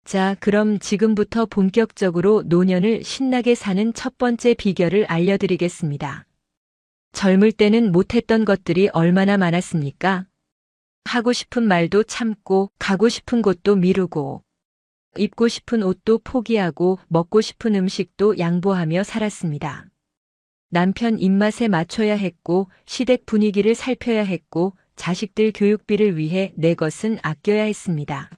자, 그럼 지금부터 본격적으로 노년을 신나게 사는 첫 번째 비결을 알려드리겠습니다. 젊을 때는 못했던 것들이 얼마나 많았습니까? 하고 싶은 말도 참고, 가고 싶은 곳도 미루고, 입고 싶은 옷도 포기하고, 먹고 싶은 음식도 양보하며 살았습니다. 남편 입맛에 맞춰야 했고, 시댁 분위기를 살펴야 했고, 자식들 교육비를 위해 내 것은 아껴야 했습니다.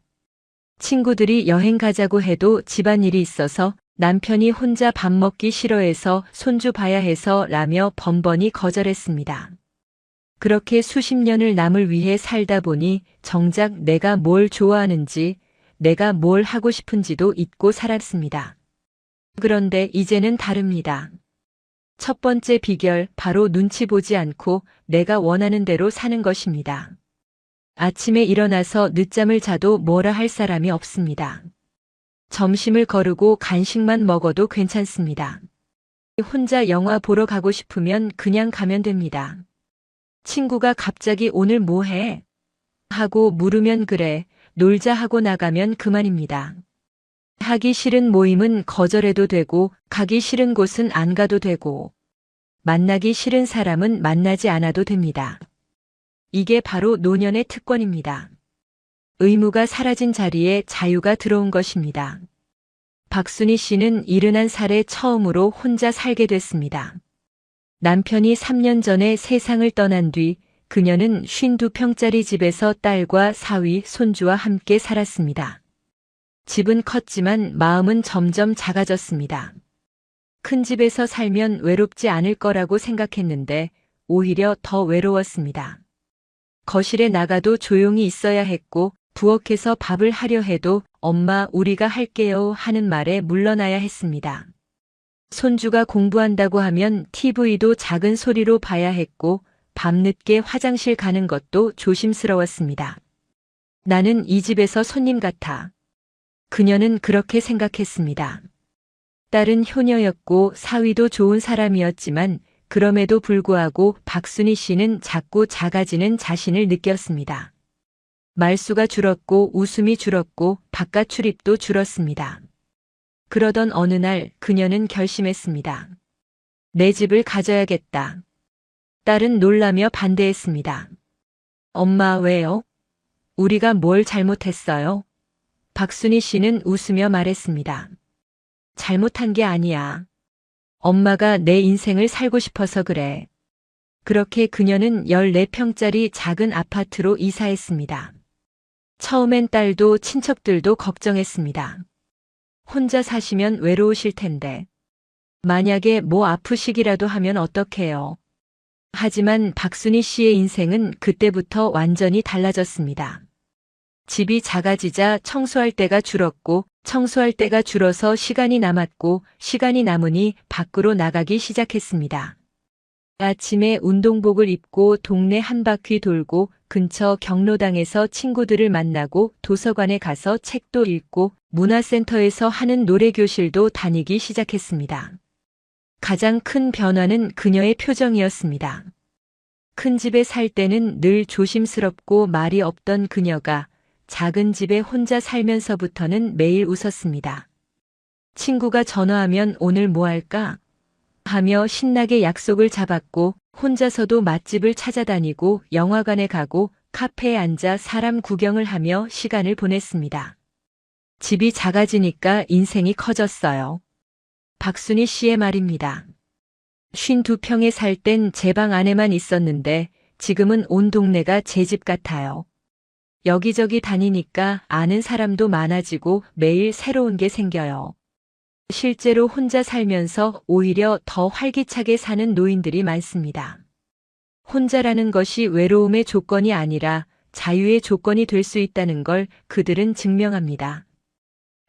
친구들이 여행 가자고 해도 집안일이 있어서 남편이 혼자 밥 먹기 싫어해서 손주 봐야 해서 라며 번번이 거절했습니다. 그렇게 수십 년을 남을 위해 살다 보니 정작 내가 뭘 좋아하는지, 내가 뭘 하고 싶은지도 잊고 살았습니다. 그런데 이제는 다릅니다. 첫 번째 비결, 바로 눈치 보지 않고 내가 원하는 대로 사는 것입니다. 아침에 일어나서 늦잠을 자도 뭐라 할 사람이 없습니다. 점심을 거르고 간식만 먹어도 괜찮습니다. 혼자 영화 보러 가고 싶으면 그냥 가면 됩니다. 친구가 갑자기 오늘 뭐 해? 하고 물으면 그래, 놀자 하고 나가면 그만입니다. 하기 싫은 모임은 거절해도 되고, 가기 싫은 곳은 안 가도 되고, 만나기 싫은 사람은 만나지 않아도 됩니다. 이게 바로 노년의 특권입니다. 의무가 사라진 자리에 자유가 들어온 것입니다. 박순희 씨는 71살에 처음으로 혼자 살게 됐습니다. 남편이 3년 전에 세상을 떠난 뒤 그녀는 52평짜리 집에서 딸과 사위, 손주와 함께 살았습니다. 집은 컸지만 마음은 점점 작아졌습니다. 큰 집에서 살면 외롭지 않을 거라고 생각했는데 오히려 더 외로웠습니다. 거실에 나가도 조용히 있어야 했고 부엌에서 밥을 하려 해도 엄마 우리가 할게요 하는 말에 물러나야 했습니다. 손주가 공부한다고 하면 TV도 작은 소리로 봐야 했고 밤늦게 화장실 가는 것도 조심스러웠습니다. 나는 이 집에서 손님 같아. 그녀는 그렇게 생각했습니다. 딸은 효녀였고 사위도 좋은 사람이었지만 그럼에도 불구하고 박순희 씨는 자꾸 작아지는 자신을 느꼈습니다. 말수가 줄었고 웃음이 줄었고 바깥 출입도 줄었습니다. 그러던 어느 날 그녀는 결심했습니다. 내 집을 가져야겠다. 딸은 놀라며 반대했습니다. 엄마 왜요? 우리가 뭘 잘못했어요? 박순희 씨는 웃으며 말했습니다. 잘못한 게 아니야. 엄마가 내 인생을 살고 싶어서 그래. 그렇게 그녀는 14평짜리 작은 아파트로 이사했습니다. 처음엔 딸도 친척들도 걱정했습니다. 혼자 사시면 외로우실 텐데. 만약에 뭐 아프시기라도 하면 어떡해요. 하지만 박순희 씨의 인생은 그때부터 완전히 달라졌습니다. 집이 작아지자 청소할 때가 줄었고 청소할 때가 줄어서 시간이 남았고 시간이 남으니 밖으로 나가기 시작했습니다. 아침에 운동복을 입고 동네 한 바퀴 돌고 근처 경로당에서 친구들을 만나고 도서관에 가서 책도 읽고 문화센터에서 하는 노래교실도 다니기 시작했습니다. 가장 큰 변화는 그녀의 표정이었습니다. 큰 집에 살 때는 늘 조심스럽고 말이 없던 그녀가 작은 집에 혼자 살면서부터는 매일 웃었습니다. 친구가 전화하면 오늘 뭐 할까? 하며 신나게 약속을 잡았고 혼자서도 맛집을 찾아다니고 영화관에 가고 카페에 앉아 사람 구경을 하며 시간을 보냈습니다. 집이 작아지니까 인생이 커졌어요. 박순희 씨의 말입니다. 52평에 살 땐 제 방 안에만 있었는데 지금은 온 동네가 제 집 같아요. 여기저기 다니니까 아는 사람도 많아지고 매일 새로운 게 생겨요. 실제로 혼자 살면서 오히려 더 활기차게 사는 노인들이 많습니다. 혼자라는 것이 외로움의 조건이 아니라 자유의 조건이 될 수 있다는 걸 그들은 증명합니다.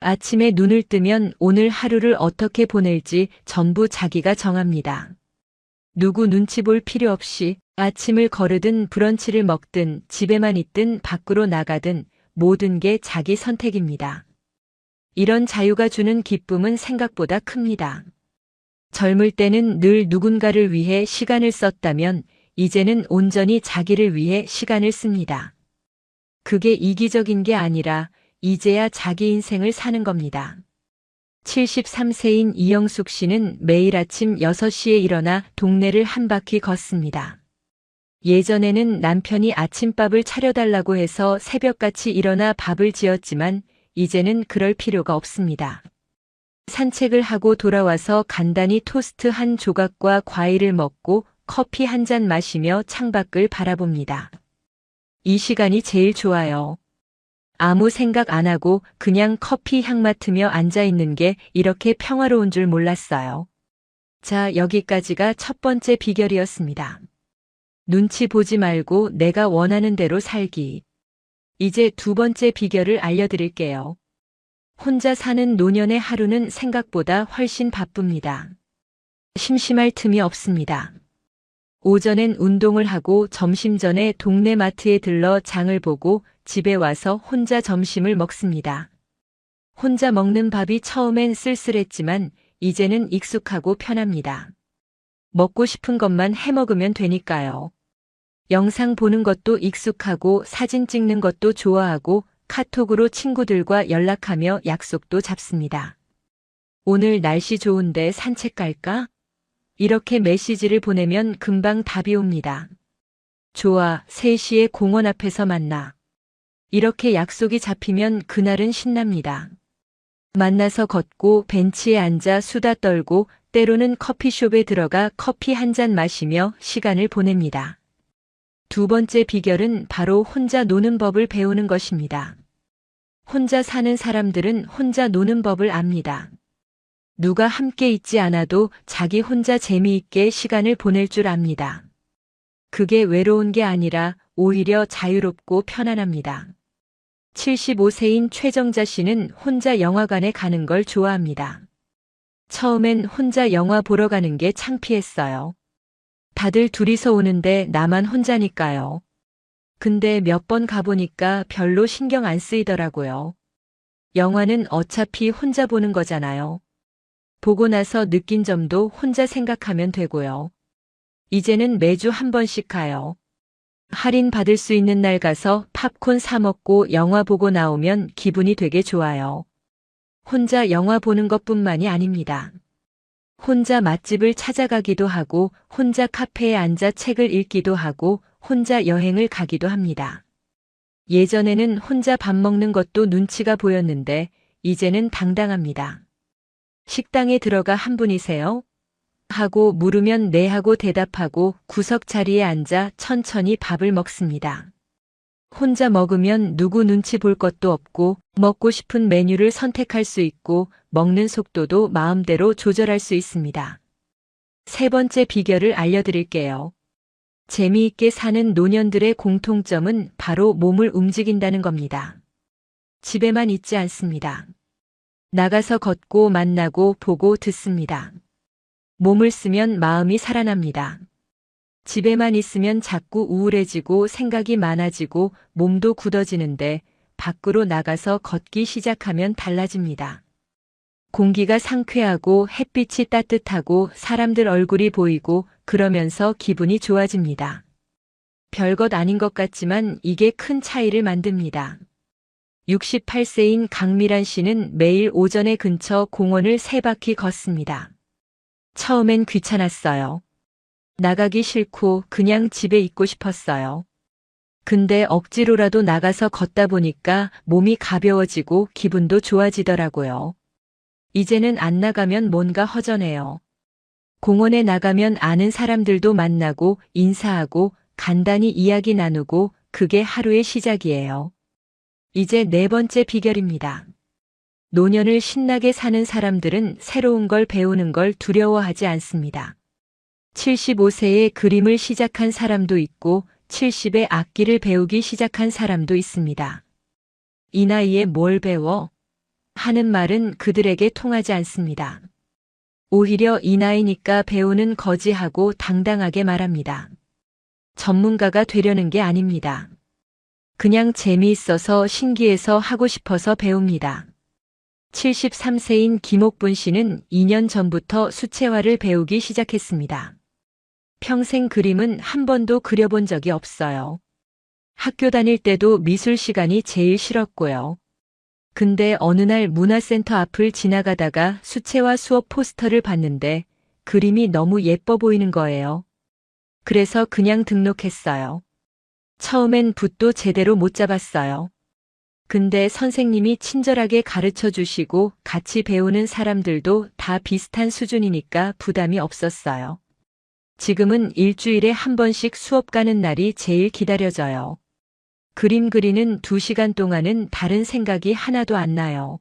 아침에 눈을 뜨면 오늘 하루를 어떻게 보낼지 전부 자기가 정합니다. 누구 눈치 볼 필요 없이 아침을 거르든 브런치를 먹든 집에만 있든 밖으로 나가든 모든 게 자기 선택입니다. 이런 자유가 주는 기쁨은 생각보다 큽니다. 젊을 때는 늘 누군가를 위해 시간을 썼다면 이제는 온전히 자기를 위해 시간을 씁니다. 그게 이기적인 게 아니라 이제야 자기 인생을 사는 겁니다. 73세인 이영숙 씨는 매일 아침 6시에 일어나 동네를 한 바퀴 걷습니다. 예전에는 남편이 아침밥을 차려달라고 해서 새벽같이 일어나 밥을 지었지만 이제는 그럴 필요가 없습니다. 산책을 하고 돌아와서 간단히 토스트 한 조각과 과일을 먹고 커피 한 잔 마시며 창밖을 바라봅니다. 이 시간이 제일 좋아요. 아무 생각 안 하고 그냥 커피 향 맡으며 앉아 있는 게 이렇게 평화로운 줄 몰랐어요. 자, 여기까지가 첫 번째 비결이었습니다. 눈치 보지 말고 내가 원하는 대로 살기. 이제 두 번째 비결을 알려드릴게요. 혼자 사는 노년의 하루는 생각보다 훨씬 바쁩니다. 심심할 틈이 없습니다. 오전엔 운동을 하고 점심 전에 동네 마트에 들러 장을 보고 집에 와서 혼자 점심을 먹습니다. 혼자 먹는 밥이 처음엔 쓸쓸했지만 이제는 익숙하고 편합니다. 먹고 싶은 것만 해 먹으면 되니까요. 영상 보는 것도 익숙하고 사진 찍는 것도 좋아하고 카톡으로 친구들과 연락하며 약속도 잡습니다. 오늘 날씨 좋은데 산책 갈까? 이렇게 메시지를 보내면 금방 답이 옵니다. 좋아, 3시에 공원 앞에서 만나. 이렇게 약속이 잡히면 그날은 신납니다. 만나서 걷고 벤치에 앉아 수다 떨고 때로는 커피숍에 들어가 커피 한 잔 마시며 시간을 보냅니다. 두 번째 비결은 바로 혼자 노는 법을 배우는 것입니다. 혼자 사는 사람들은 혼자 노는 법을 압니다. 누가 함께 있지 않아도 자기 혼자 재미있게 시간을 보낼 줄 압니다. 그게 외로운 게 아니라 오히려 자유롭고 편안합니다. 75세인 최정자 씨는 혼자 영화관에 가는 걸 좋아합니다. 처음엔 혼자 영화 보러 가는 게 창피했어요. 다들 둘이서 오는데 나만 혼자니까요. 근데 몇 번 가보니까 별로 신경 안 쓰이더라고요. 영화는 어차피 혼자 보는 거잖아요. 보고 나서 느낀 점도 혼자 생각하면 되고요. 이제는 매주 한 번씩 가요. 할인 받을 수 있는 날 가서 팝콘 사 먹고 영화 보고 나오면 기분이 되게 좋아요. 혼자 영화 보는 것뿐만이 아닙니다. 혼자 맛집을 찾아가기도 하고, 혼자 카페에 앉아 책을 읽기도 하고, 혼자 여행을 가기도 합니다. 예전에는 혼자 밥 먹는 것도 눈치가 보였는데, 이제는 당당합니다. 식당에 들어가 한 분이세요? 하고 물으면 네 하고 대답하고 구석 자리에 앉아 천천히 밥을 먹습니다. 혼자 먹으면 누구 눈치 볼 것도 없고 먹고 싶은 메뉴를 선택할 수 있고 먹는 속도도 마음대로 조절할 수 있습니다. 세 번째 비결을 알려드릴게요. 재미있게 사는 노년들의 공통점은 바로 몸을 움직인다는 겁니다. 집에만 있지 않습니다. 나가서 걷고 만나고 보고 듣습니다. 몸을 쓰면 마음이 살아납니다. 집에만 있으면 자꾸 우울해지고 생각이 많아지고 몸도 굳어지는데 밖으로 나가서 걷기 시작하면 달라집니다. 공기가 상쾌하고 햇빛이 따뜻하고 사람들 얼굴이 보이고 그러면서 기분이 좋아집니다. 별것 아닌 것 같지만 이게 큰 차이를 만듭니다. 68세인 강미란 씨는 매일 오전에 근처 공원을 3바퀴 걷습니다. 처음엔 귀찮았어요. 나가기 싫고 그냥 집에 있고 싶었어요. 근데 억지로라도 나가서 걷다 보니까 몸이 가벼워지고 기분도 좋아지더라고요. 이제는 안 나가면 뭔가 허전해요. 공원에 나가면 아는 사람들도 만나고 인사하고 간단히 이야기 나누고 그게 하루의 시작이에요. 이제 네 번째 비결입니다. 노년을 신나게 사는 사람들은 새로운 걸 배우는 걸 두려워하지 않습니다. 75세에 그림을 시작한 사람도 있고 70에 악기를 배우기 시작한 사람도 있습니다. 이 나이에 뭘 배워? 하는 말은 그들에게 통하지 않습니다. 오히려 이 나이니까 배우는 거지하고 당당하게 말합니다. 전문가가 되려는 게 아닙니다. 그냥 재미있어서 신기해서 하고 싶어서 배웁니다. 73세인 김옥분 씨는 2년 전부터 수채화를 배우기 시작했습니다. 평생 그림은 한 번도 그려본 적이 없어요. 학교 다닐 때도 미술 시간이 제일 싫었고요. 근데 어느 날 문화센터 앞을 지나가다가 수채화 수업 포스터를 봤는데 그림이 너무 예뻐 보이는 거예요. 그래서 그냥 등록했어요. 처음엔 붓도 제대로 못 잡았어요. 근데 선생님이 친절하게 가르쳐 주시고 같이 배우는 사람들도 다 비슷한 수준이니까 부담이 없었어요. 지금은 일주일에 한 번씩 수업 가는 날이 제일 기다려져요. 그림 그리는 2시간 동안은 다른 생각이 하나도 안 나요.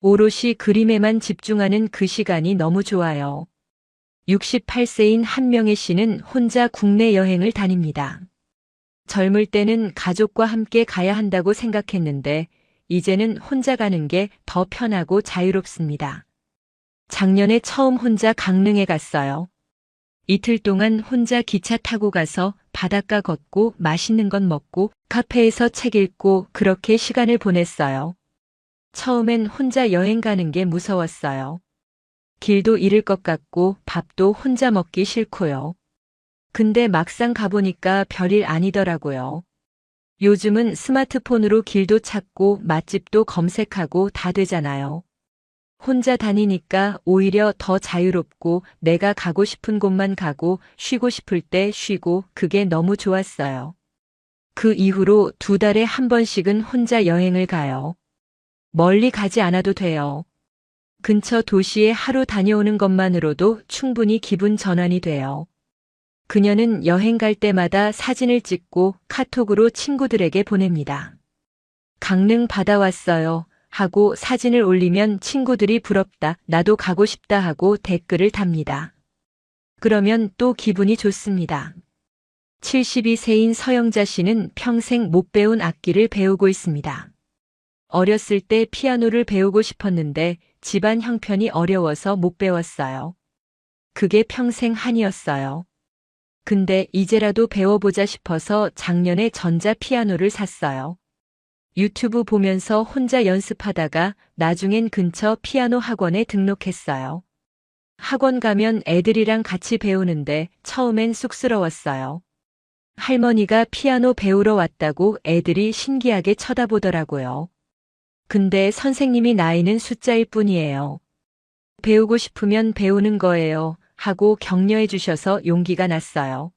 오롯이 그림에만 집중하는 그 시간이 너무 좋아요. 68세인 한명애 씨는 혼자 국내 여행을 다닙니다. 젊을 때는 가족과 함께 가야 한다고 생각했는데 이제는 혼자 가는 게 더 편하고 자유롭습니다. 작년에 처음 혼자 강릉에 갔어요. 이틀 동안 혼자 기차 타고 가서 바닷가 걷고 맛있는 건 먹고 카페에서 책 읽고 그렇게 시간을 보냈어요. 처음엔 혼자 여행 가는 게 무서웠어요. 길도 잃을 것 같고 밥도 혼자 먹기 싫고요. 근데 막상 가보니까 별일 아니더라고요. 요즘은 스마트폰으로 길도 찾고 맛집도 검색하고 다 되잖아요. 혼자 다니니까 오히려 더 자유롭고 내가 가고 싶은 곳만 가고 쉬고 싶을 때 쉬고 그게 너무 좋았어요. 그 이후로 2달에 한 번씩은 혼자 여행을 가요. 멀리 가지 않아도 돼요. 근처 도시에 하루 다녀오는 것만으로도 충분히 기분 전환이 돼요. 그녀는 여행 갈 때마다 사진을 찍고 카톡으로 친구들에게 보냅니다. 강릉 바다 왔어요 하고 사진을 올리면 친구들이 부럽다, 나도 가고 싶다 하고 댓글을 답니다. 그러면 또 기분이 좋습니다. 72세인 서영자 씨는 평생 못 배운 악기를 배우고 있습니다. 어렸을 때 피아노를 배우고 싶었는데 집안 형편이 어려워서 못 배웠어요. 그게 평생 한이었어요. 근데 이제라도 배워보자 싶어서 작년에 전자 피아노를 샀어요. 유튜브 보면서 혼자 연습하다가 나중엔 근처 피아노 학원에 등록했어요. 학원 가면 애들이랑 같이 배우는데 처음엔 쑥스러웠어요. 할머니가 피아노 배우러 왔다고 애들이 신기하게 쳐다보더라고요. 근데 선생님이 나이는 숫자일 뿐이에요. 배우고 싶으면 배우는 거예요. 하고 격려해 주셔서 용기가 났어요.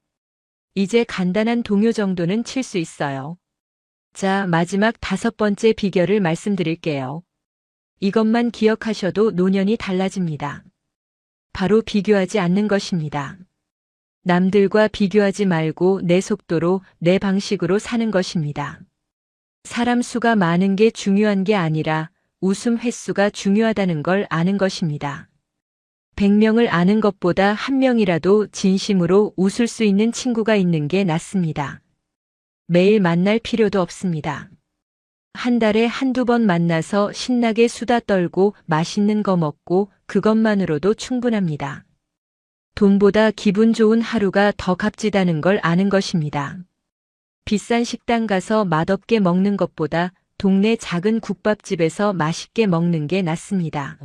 이제 간단한 동요 정도는 칠 수 있어요. 자, 마지막 5번째 비결을 말씀드릴게요. 이것만 기억하셔도 노년이 달라집니다. 바로 비교하지 않는 것입니다. 남들과 비교하지 말고 내 속도로, 내 방식으로 사는 것입니다. 사람 수가 많은 게 중요한 게 아니라 웃음 횟수가 중요하다는 걸 아는 것입니다. 100명을 아는 것보다 1명이라도 진심으로 웃을 수 있는 친구가 있는 게 낫습니다. 매일 만날 필요도 없습니다. 한 달에 한두 번 만나서 신나게 수다 떨고 맛있는 거 먹고 그것만으로도 충분합니다. 돈보다 기분 좋은 하루가 더 값지다는 걸 아는 것입니다. 비싼 식당 가서 맛없게 먹는 것보다 동네 작은 국밥집에서 맛있게 먹는 게 낫습니다.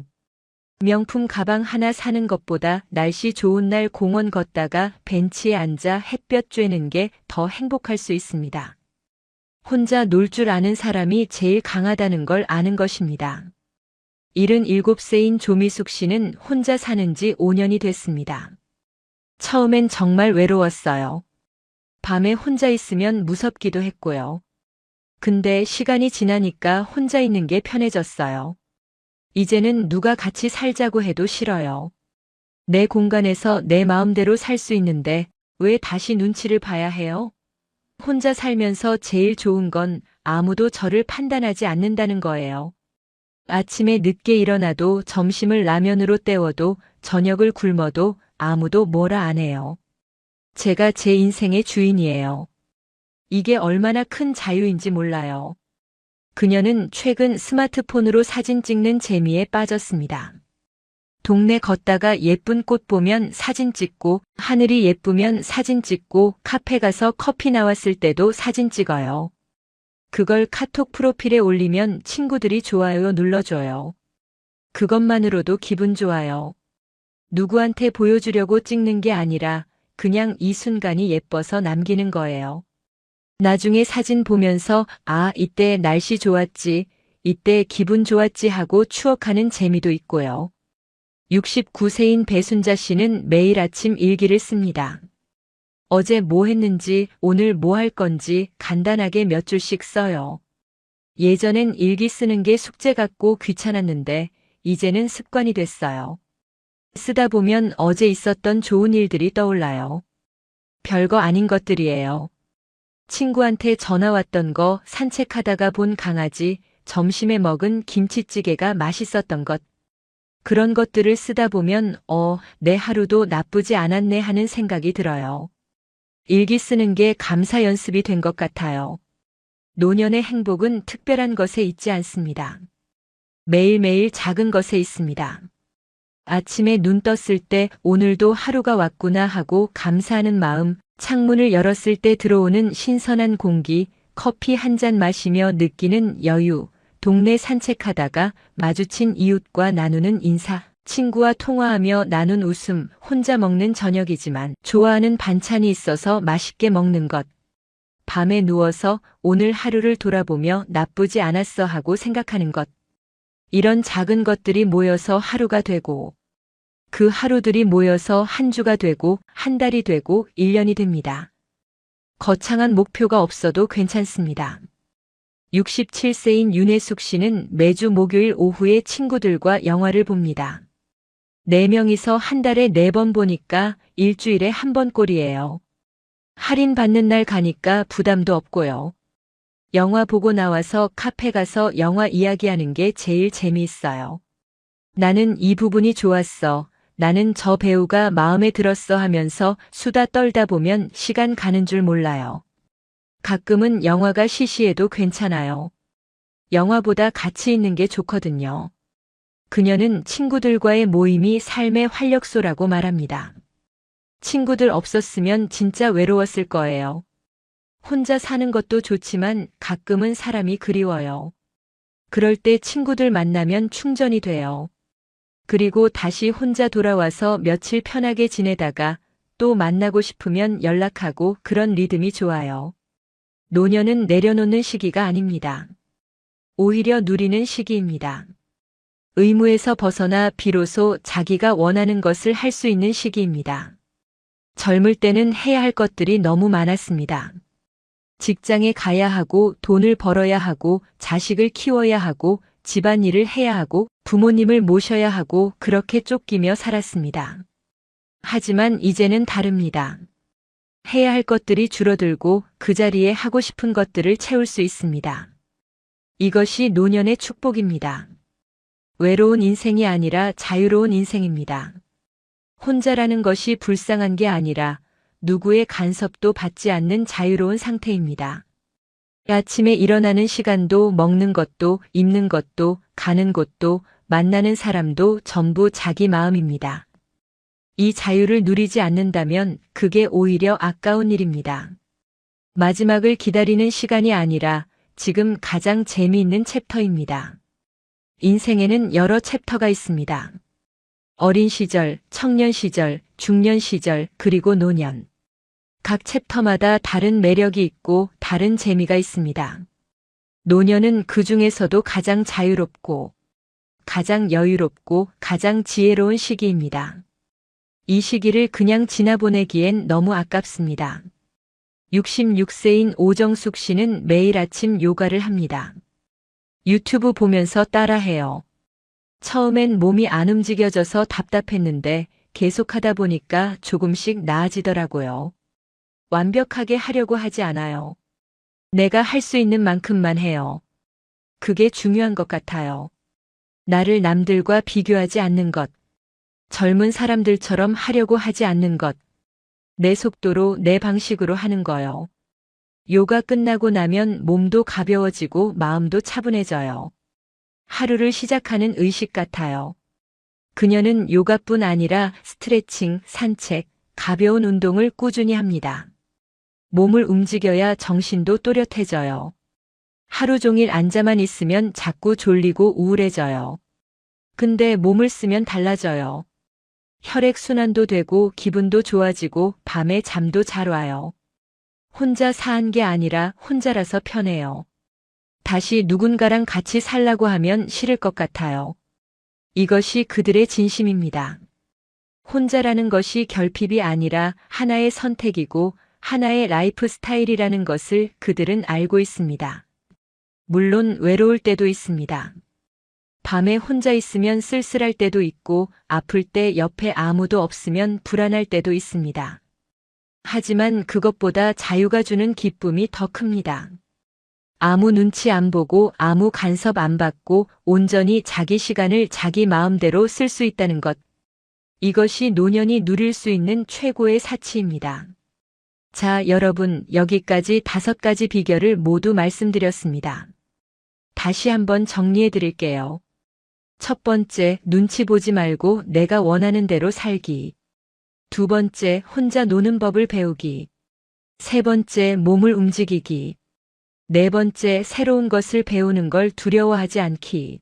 명품 가방 하나 사는 것보다 날씨 좋은 날 공원 걷다가 벤치에 앉아 햇볕 쬐는 게 더 행복할 수 있습니다. 혼자 놀 줄 아는 사람이 제일 강하다는 걸 아는 것입니다. 77세인 조미숙 씨는 혼자 사는 지 5년이 됐습니다. 처음엔 정말 외로웠어요. 밤에 혼자 있으면 무섭기도 했고요. 근데 시간이 지나니까 혼자 있는 게 편해졌어요. 이제는 누가 같이 살자고 해도 싫어요. 내 공간에서 내 마음대로 살 수 있는데 왜 다시 눈치를 봐야 해요? 혼자 살면서 제일 좋은 건 아무도 저를 판단하지 않는다는 거예요. 아침에 늦게 일어나도 점심을 라면으로 때워도 저녁을 굶어도 아무도 뭐라 안 해요. 제가 제 인생의 주인이에요. 이게 얼마나 큰 자유인지 몰라요. 그녀는 최근 스마트폰으로 사진 찍는 재미에 빠졌습니다. 동네 걷다가 예쁜 꽃 보면 사진 찍고, 하늘이 예쁘면 사진 찍고, 카페 가서 커피 나왔을 때도 사진 찍어요. 그걸 카톡 프로필에 올리면 친구들이 좋아요 눌러줘요. 그것만으로도 기분 좋아요. 누구한테 보여주려고 찍는 게 아니라 그냥 이 순간이 예뻐서 남기는 거예요. 나중에 사진 보면서 아, 이때 날씨 좋았지, 이때 기분 좋았지 하고 추억하는 재미도 있고요. 69세인 배순자 씨는 매일 아침 일기를 씁니다. 어제 뭐 했는지, 오늘 뭐 할 건지 간단하게 몇 줄씩 써요. 예전엔 일기 쓰는 게 숙제 같고 귀찮았는데 이제는 습관이 됐어요. 쓰다 보면 어제 있었던 좋은 일들이 떠올라요. 별거 아닌 것들이에요. 친구한테 전화 왔던 거, 산책하다가 본 강아지, 점심에 먹은 김치찌개가 맛있었던 것. 그런 것들을 쓰다 보면 내 하루도 나쁘지 않았네 하는 생각이 들어요. 일기 쓰는 게 감사 연습이 된 것 같아요. 노년의 행복은 특별한 것에 있지 않습니다. 매일매일 작은 것에 있습니다. 아침에 눈 떴을 때 오늘도 하루가 왔구나 하고 감사하는 마음, 창문을 열었을 때 들어오는 신선한 공기, 커피 한 잔 마시며 느끼는 여유, 동네 산책하다가 마주친 이웃과 나누는 인사, 친구와 통화하며 나눈 웃음, 혼자 먹는 저녁이지만 좋아하는 반찬이 있어서 맛있게 먹는 것. 밤에 누워서 오늘 하루를 돌아보며 나쁘지 않았어 하고 생각하는 것. 이런 작은 것들이 모여서 하루가 되고 그 하루들이 모여서 한 주가 되고 한 달이 되고 1년이 됩니다. 거창한 목표가 없어도 괜찮습니다. 67세인 윤혜숙 씨는 매주 목요일 오후에 친구들과 영화를 봅니다. 4명이서 한 달에 4번 보니까 일주일에 1번 꼴이에요. 할인 받는 날 가니까 부담도 없고요. 영화 보고 나와서 카페 가서 영화 이야기하는 게 제일 재미있어요. 나는 이 부분이 좋았어. 나는 저 배우가 마음에 들었어 하면서 수다 떨다 보면 시간 가는 줄 몰라요. 가끔은 영화가 시시해도 괜찮아요. 영화보다 가치 있는 게 좋거든요. 그녀는 친구들과의 모임이 삶의 활력소라고 말합니다. 친구들 없었으면 진짜 외로웠을 거예요. 혼자 사는 것도 좋지만 가끔은 사람이 그리워요. 그럴 때 친구들 만나면 충전이 돼요. 그리고 다시 혼자 돌아와서 며칠 편하게 지내다가 또 만나고 싶으면 연락하고 그런 리듬이 좋아요. 노년은 내려놓는 시기가 아닙니다. 오히려 누리는 시기입니다. 의무에서 벗어나 비로소 자기가 원하는 것을 할 수 있는 시기입니다. 젊을 때는 해야 할 것들이 너무 많았습니다. 직장에 가야 하고 돈을 벌어야 하고 자식을 키워야 하고 집안일을 해야 하고 부모님을 모셔야 하고 그렇게 쫓기며 살았습니다. 하지만 이제는 다릅니다. 해야 할 것들이 줄어들고 그 자리에 하고 싶은 것들을 채울 수 있습니다. 이것이 노년의 축복입니다. 외로운 인생이 아니라 자유로운 인생입니다. 혼자라는 것이 불쌍한 게 아니라 누구의 간섭도 받지 않는 자유로운 상태입니다. 아침에 일어나는 시간도 먹는 것도 입는 것도 가는 곳도 만나는 사람도 전부 자기 마음입니다. 이 자유를 누리지 않는다면 그게 오히려 아까운 일입니다. 마지막을 기다리는 시간이 아니라 지금 가장 재미있는 챕터입니다. 인생에는 여러 챕터가 있습니다. 어린 시절, 청년 시절, 중년 시절, 그리고 노년. 각 챕터마다 다른 매력이 있고 다른 재미가 있습니다. 노년은 그 중에서도 가장 자유롭고 가장 여유롭고 가장 지혜로운 시기입니다. 이 시기를 그냥 지나보내기엔 너무 아깝습니다. 66세인 오정숙 씨는 매일 아침 요가를 합니다. 유튜브 보면서 따라해요. 처음엔 몸이 안 움직여져서 답답했는데 계속하다 보니까 조금씩 나아지더라고요. 완벽하게 하려고 하지 않아요. 내가 할 수 있는 만큼만 해요. 그게 중요한 것 같아요. 나를 남들과 비교하지 않는 것. 젊은 사람들처럼 하려고 하지 않는 것. 내 속도로 내 방식으로 하는 거요. 요가 끝나고 나면 몸도 가벼워지고 마음도 차분해져요. 하루를 시작하는 의식 같아요. 그녀는 요가뿐 아니라 스트레칭, 산책, 가벼운 운동을 꾸준히 합니다. 몸을 움직여야 정신도 또렷해져요. 하루 종일 앉아만 있으면 자꾸 졸리고 우울해져요. 근데 몸을 쓰면 달라져요. 혈액순환도 되고 기분도 좋아지고 밤에 잠도 잘 와요. 혼자 사는 게 아니라 혼자라서 편해요. 다시 누군가랑 같이 살라고 하면 싫을 것 같아요. 이것이 그들의 진심입니다. 혼자라는 것이 결핍이 아니라 하나의 선택이고 하나의 라이프 스타일이라는 것을 그들은 알고 있습니다. 물론 외로울 때도 있습니다. 밤에 혼자 있으면 쓸쓸할 때도 있고 아플 때 옆에 아무도 없으면 불안할 때도 있습니다. 하지만 그것보다 자유가 주는 기쁨이 더 큽니다. 아무 눈치 안 보고 아무 간섭 안 받고 온전히 자기 시간을 자기 마음대로 쓸 수 있다는 것. 이것이 노년이 누릴 수 있는 최고의 사치입니다. 자, 여러분, 여기까지 5가지 비결을 모두 말씀드렸습니다. 다시 한번 정리해 드릴게요. 첫 번째, 눈치 보지 말고 내가 원하는 대로 살기. 두 번째, 혼자 노는 법을 배우기. 세 번째, 몸을 움직이기. 네 번째, 새로운 것을 배우는 걸 두려워하지 않기.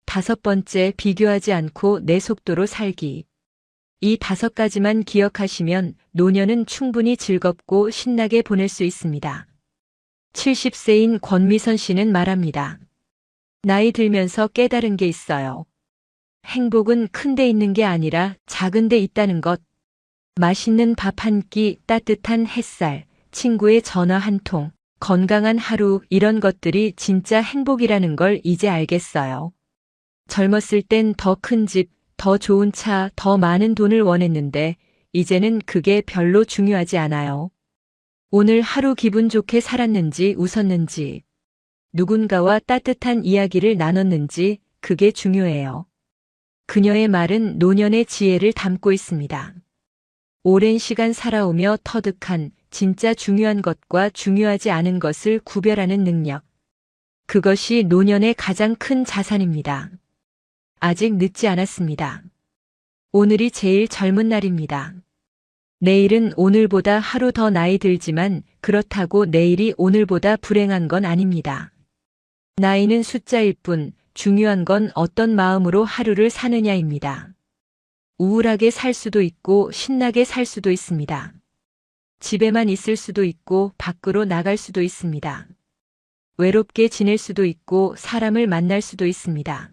다섯 번째, 비교하지 않고 내 속도로 살기. 이 5가지만 기억하시면 노년은 충분히 즐겁고 신나게 보낼 수 있습니다. 70세인 권미선 씨는 말합니다. 나이 들면서 깨달은 게 있어요. 행복은 큰 데 있는 게 아니라 작은 데 있다는 것. 맛있는 밥 한 끼, 따뜻한 햇살, 친구의 전화 한 통, 건강한 하루, 이런 것들이 진짜 행복이라는 걸 이제 알겠어요. 젊었을 땐 더 큰 집, 더 좋은 차, 더 많은 돈을 원했는데 이제는 그게 별로 중요하지 않아요. 오늘 하루 기분 좋게 살았는지 웃었는지, 누군가와 따뜻한 이야기를 나눴는지 그게 중요해요. 그녀의 말은 노년의 지혜를 담고 있습니다. 오랜 시간 살아오며 터득한 진짜 중요한 것과 중요하지 않은 것을 구별하는 능력. 그것이 노년의 가장 큰 자산입니다. 아직 늦지 않았습니다. 오늘이 제일 젊은 날입니다. 내일은 오늘보다 하루 더 나이 들지만 그렇다고 내일이 오늘보다 불행한 건 아닙니다. 나이는 숫자일 뿐 중요한 건 어떤 마음으로 하루를 사느냐입니다. 우울하게 살 수도 있고 신나게 살 수도 있습니다. 집에만 있을 수도 있고 밖으로 나갈 수도 있습니다. 외롭게 지낼 수도 있고 사람을 만날 수도 있습니다.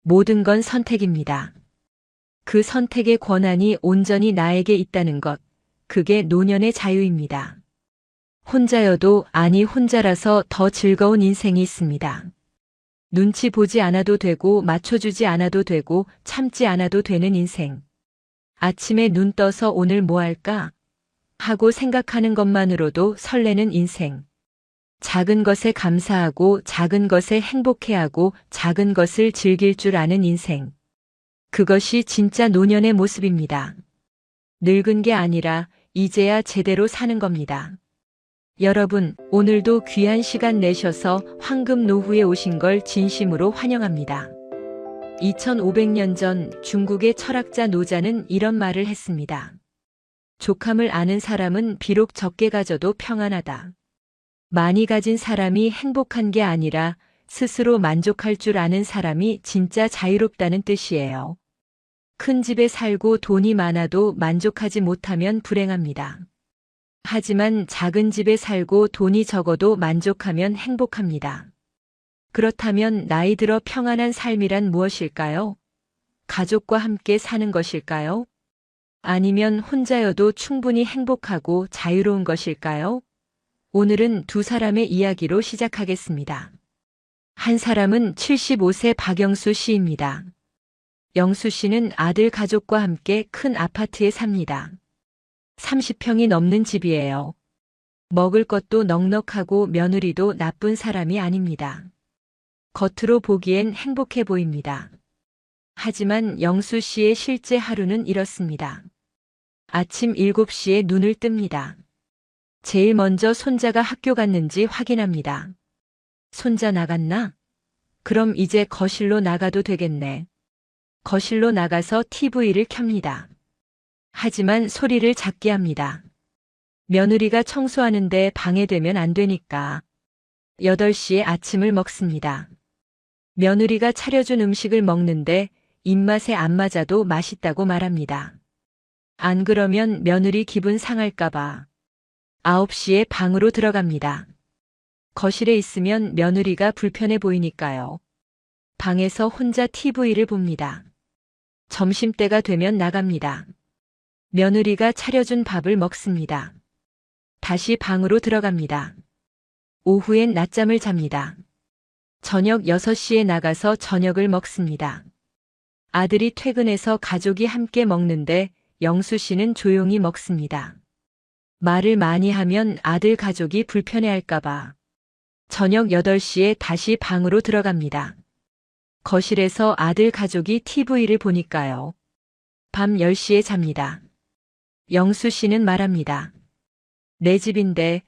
모든 건 선택입니다. 그 선택의 권한이 온전히 나에게 있다는 것, 그게 노년의 자유입니다. 혼자여도 아니 혼자라서 더 즐거운 인생이 있습니다. 눈치 보지 않아도 되고 맞춰주지 않아도 되고 참지 않아도 되는 인생. 아침에 눈 떠서 오늘 뭐 할까? 하고 생각하는 것만으로도 설레는 인생. 작은 것에 감사하고 작은 것에 행복해하고 작은 것을 즐길 줄 아는 인생. 그것이 진짜 노년의 모습입니다. 늙은 게 아니라 이제야 제대로 사는 겁니다. 여러분, 오늘도 귀한 시간 내셔서 황금 노후에 오신 걸 진심으로 환영합니다. 2500년 전 중국의 철학자 노자는 이런 말을 했습니다. 족함을 아는 사람은 비록 적게 가져도 평안하다. 많이 가진 사람이 행복한 게 아니라 스스로 만족할 줄 아는 사람이 진짜 자유롭다는 뜻이에요. 큰 집에 살고 돈이 많아도 만족하지 못하면 불행합니다. 하지만 작은 집에 살고 돈이 적어도 만족하면 행복합니다. 그렇다면 나이 들어 평안한 삶이란 무엇일까요? 가족과 함께 사는 것일까요? 아니면 혼자여도 충분히 행복하고 자유로운 것일까요? 오늘은 두 사람의 이야기로 시작하겠습니다. 한 사람은 75세 박영수 씨입니다. 영수 씨는 아들 가족과 함께 큰 아파트에 삽니다. 30평이 넘는 집이에요. 먹을 것도 넉넉하고 며느리도 나쁜 사람이 아닙니다. 겉으로 보기엔 행복해 보입니다. 하지만 영수 씨의 실제 하루는 이렇습니다. 아침 7시에 눈을 뜹니다. 제일 먼저 손자가 학교 갔는지 확인합니다. 손자 나갔나? 그럼 이제 거실로 나가도 되겠네. 거실로 나가서 TV를 켭니다. 하지만 소리를 작게 합니다. 며느리가 청소하는데 방해되면 안 되니까. 8시에 아침을 먹습니다. 며느리가 차려준 음식을 먹는데 입맛에 안 맞아도 맛있다고 말합니다. 안 그러면 며느리 기분 상할까봐. 9시에 방으로 들어갑니다. 거실에 있으면 며느리가 불편해 보이니까요. 방에서 혼자 TV를 봅니다. 점심때가 되면 나갑니다. 며느리가 차려준 밥을 먹습니다. 다시 방으로 들어갑니다. 오후엔 낮잠을 잡니다. 저녁 6시에 나가서 저녁을 먹습니다. 아들이 퇴근해서 가족이 함께 먹는데 영수 씨는 조용히 먹습니다. 말을 많이 하면 아들 가족이 불편해할까봐. 저녁 8시에 다시 방으로 들어갑니다. 거실에서 아들 가족이 TV를 보니까요. 밤 10시에 잡니다. 영수 씨는 말합니다. 내 집인데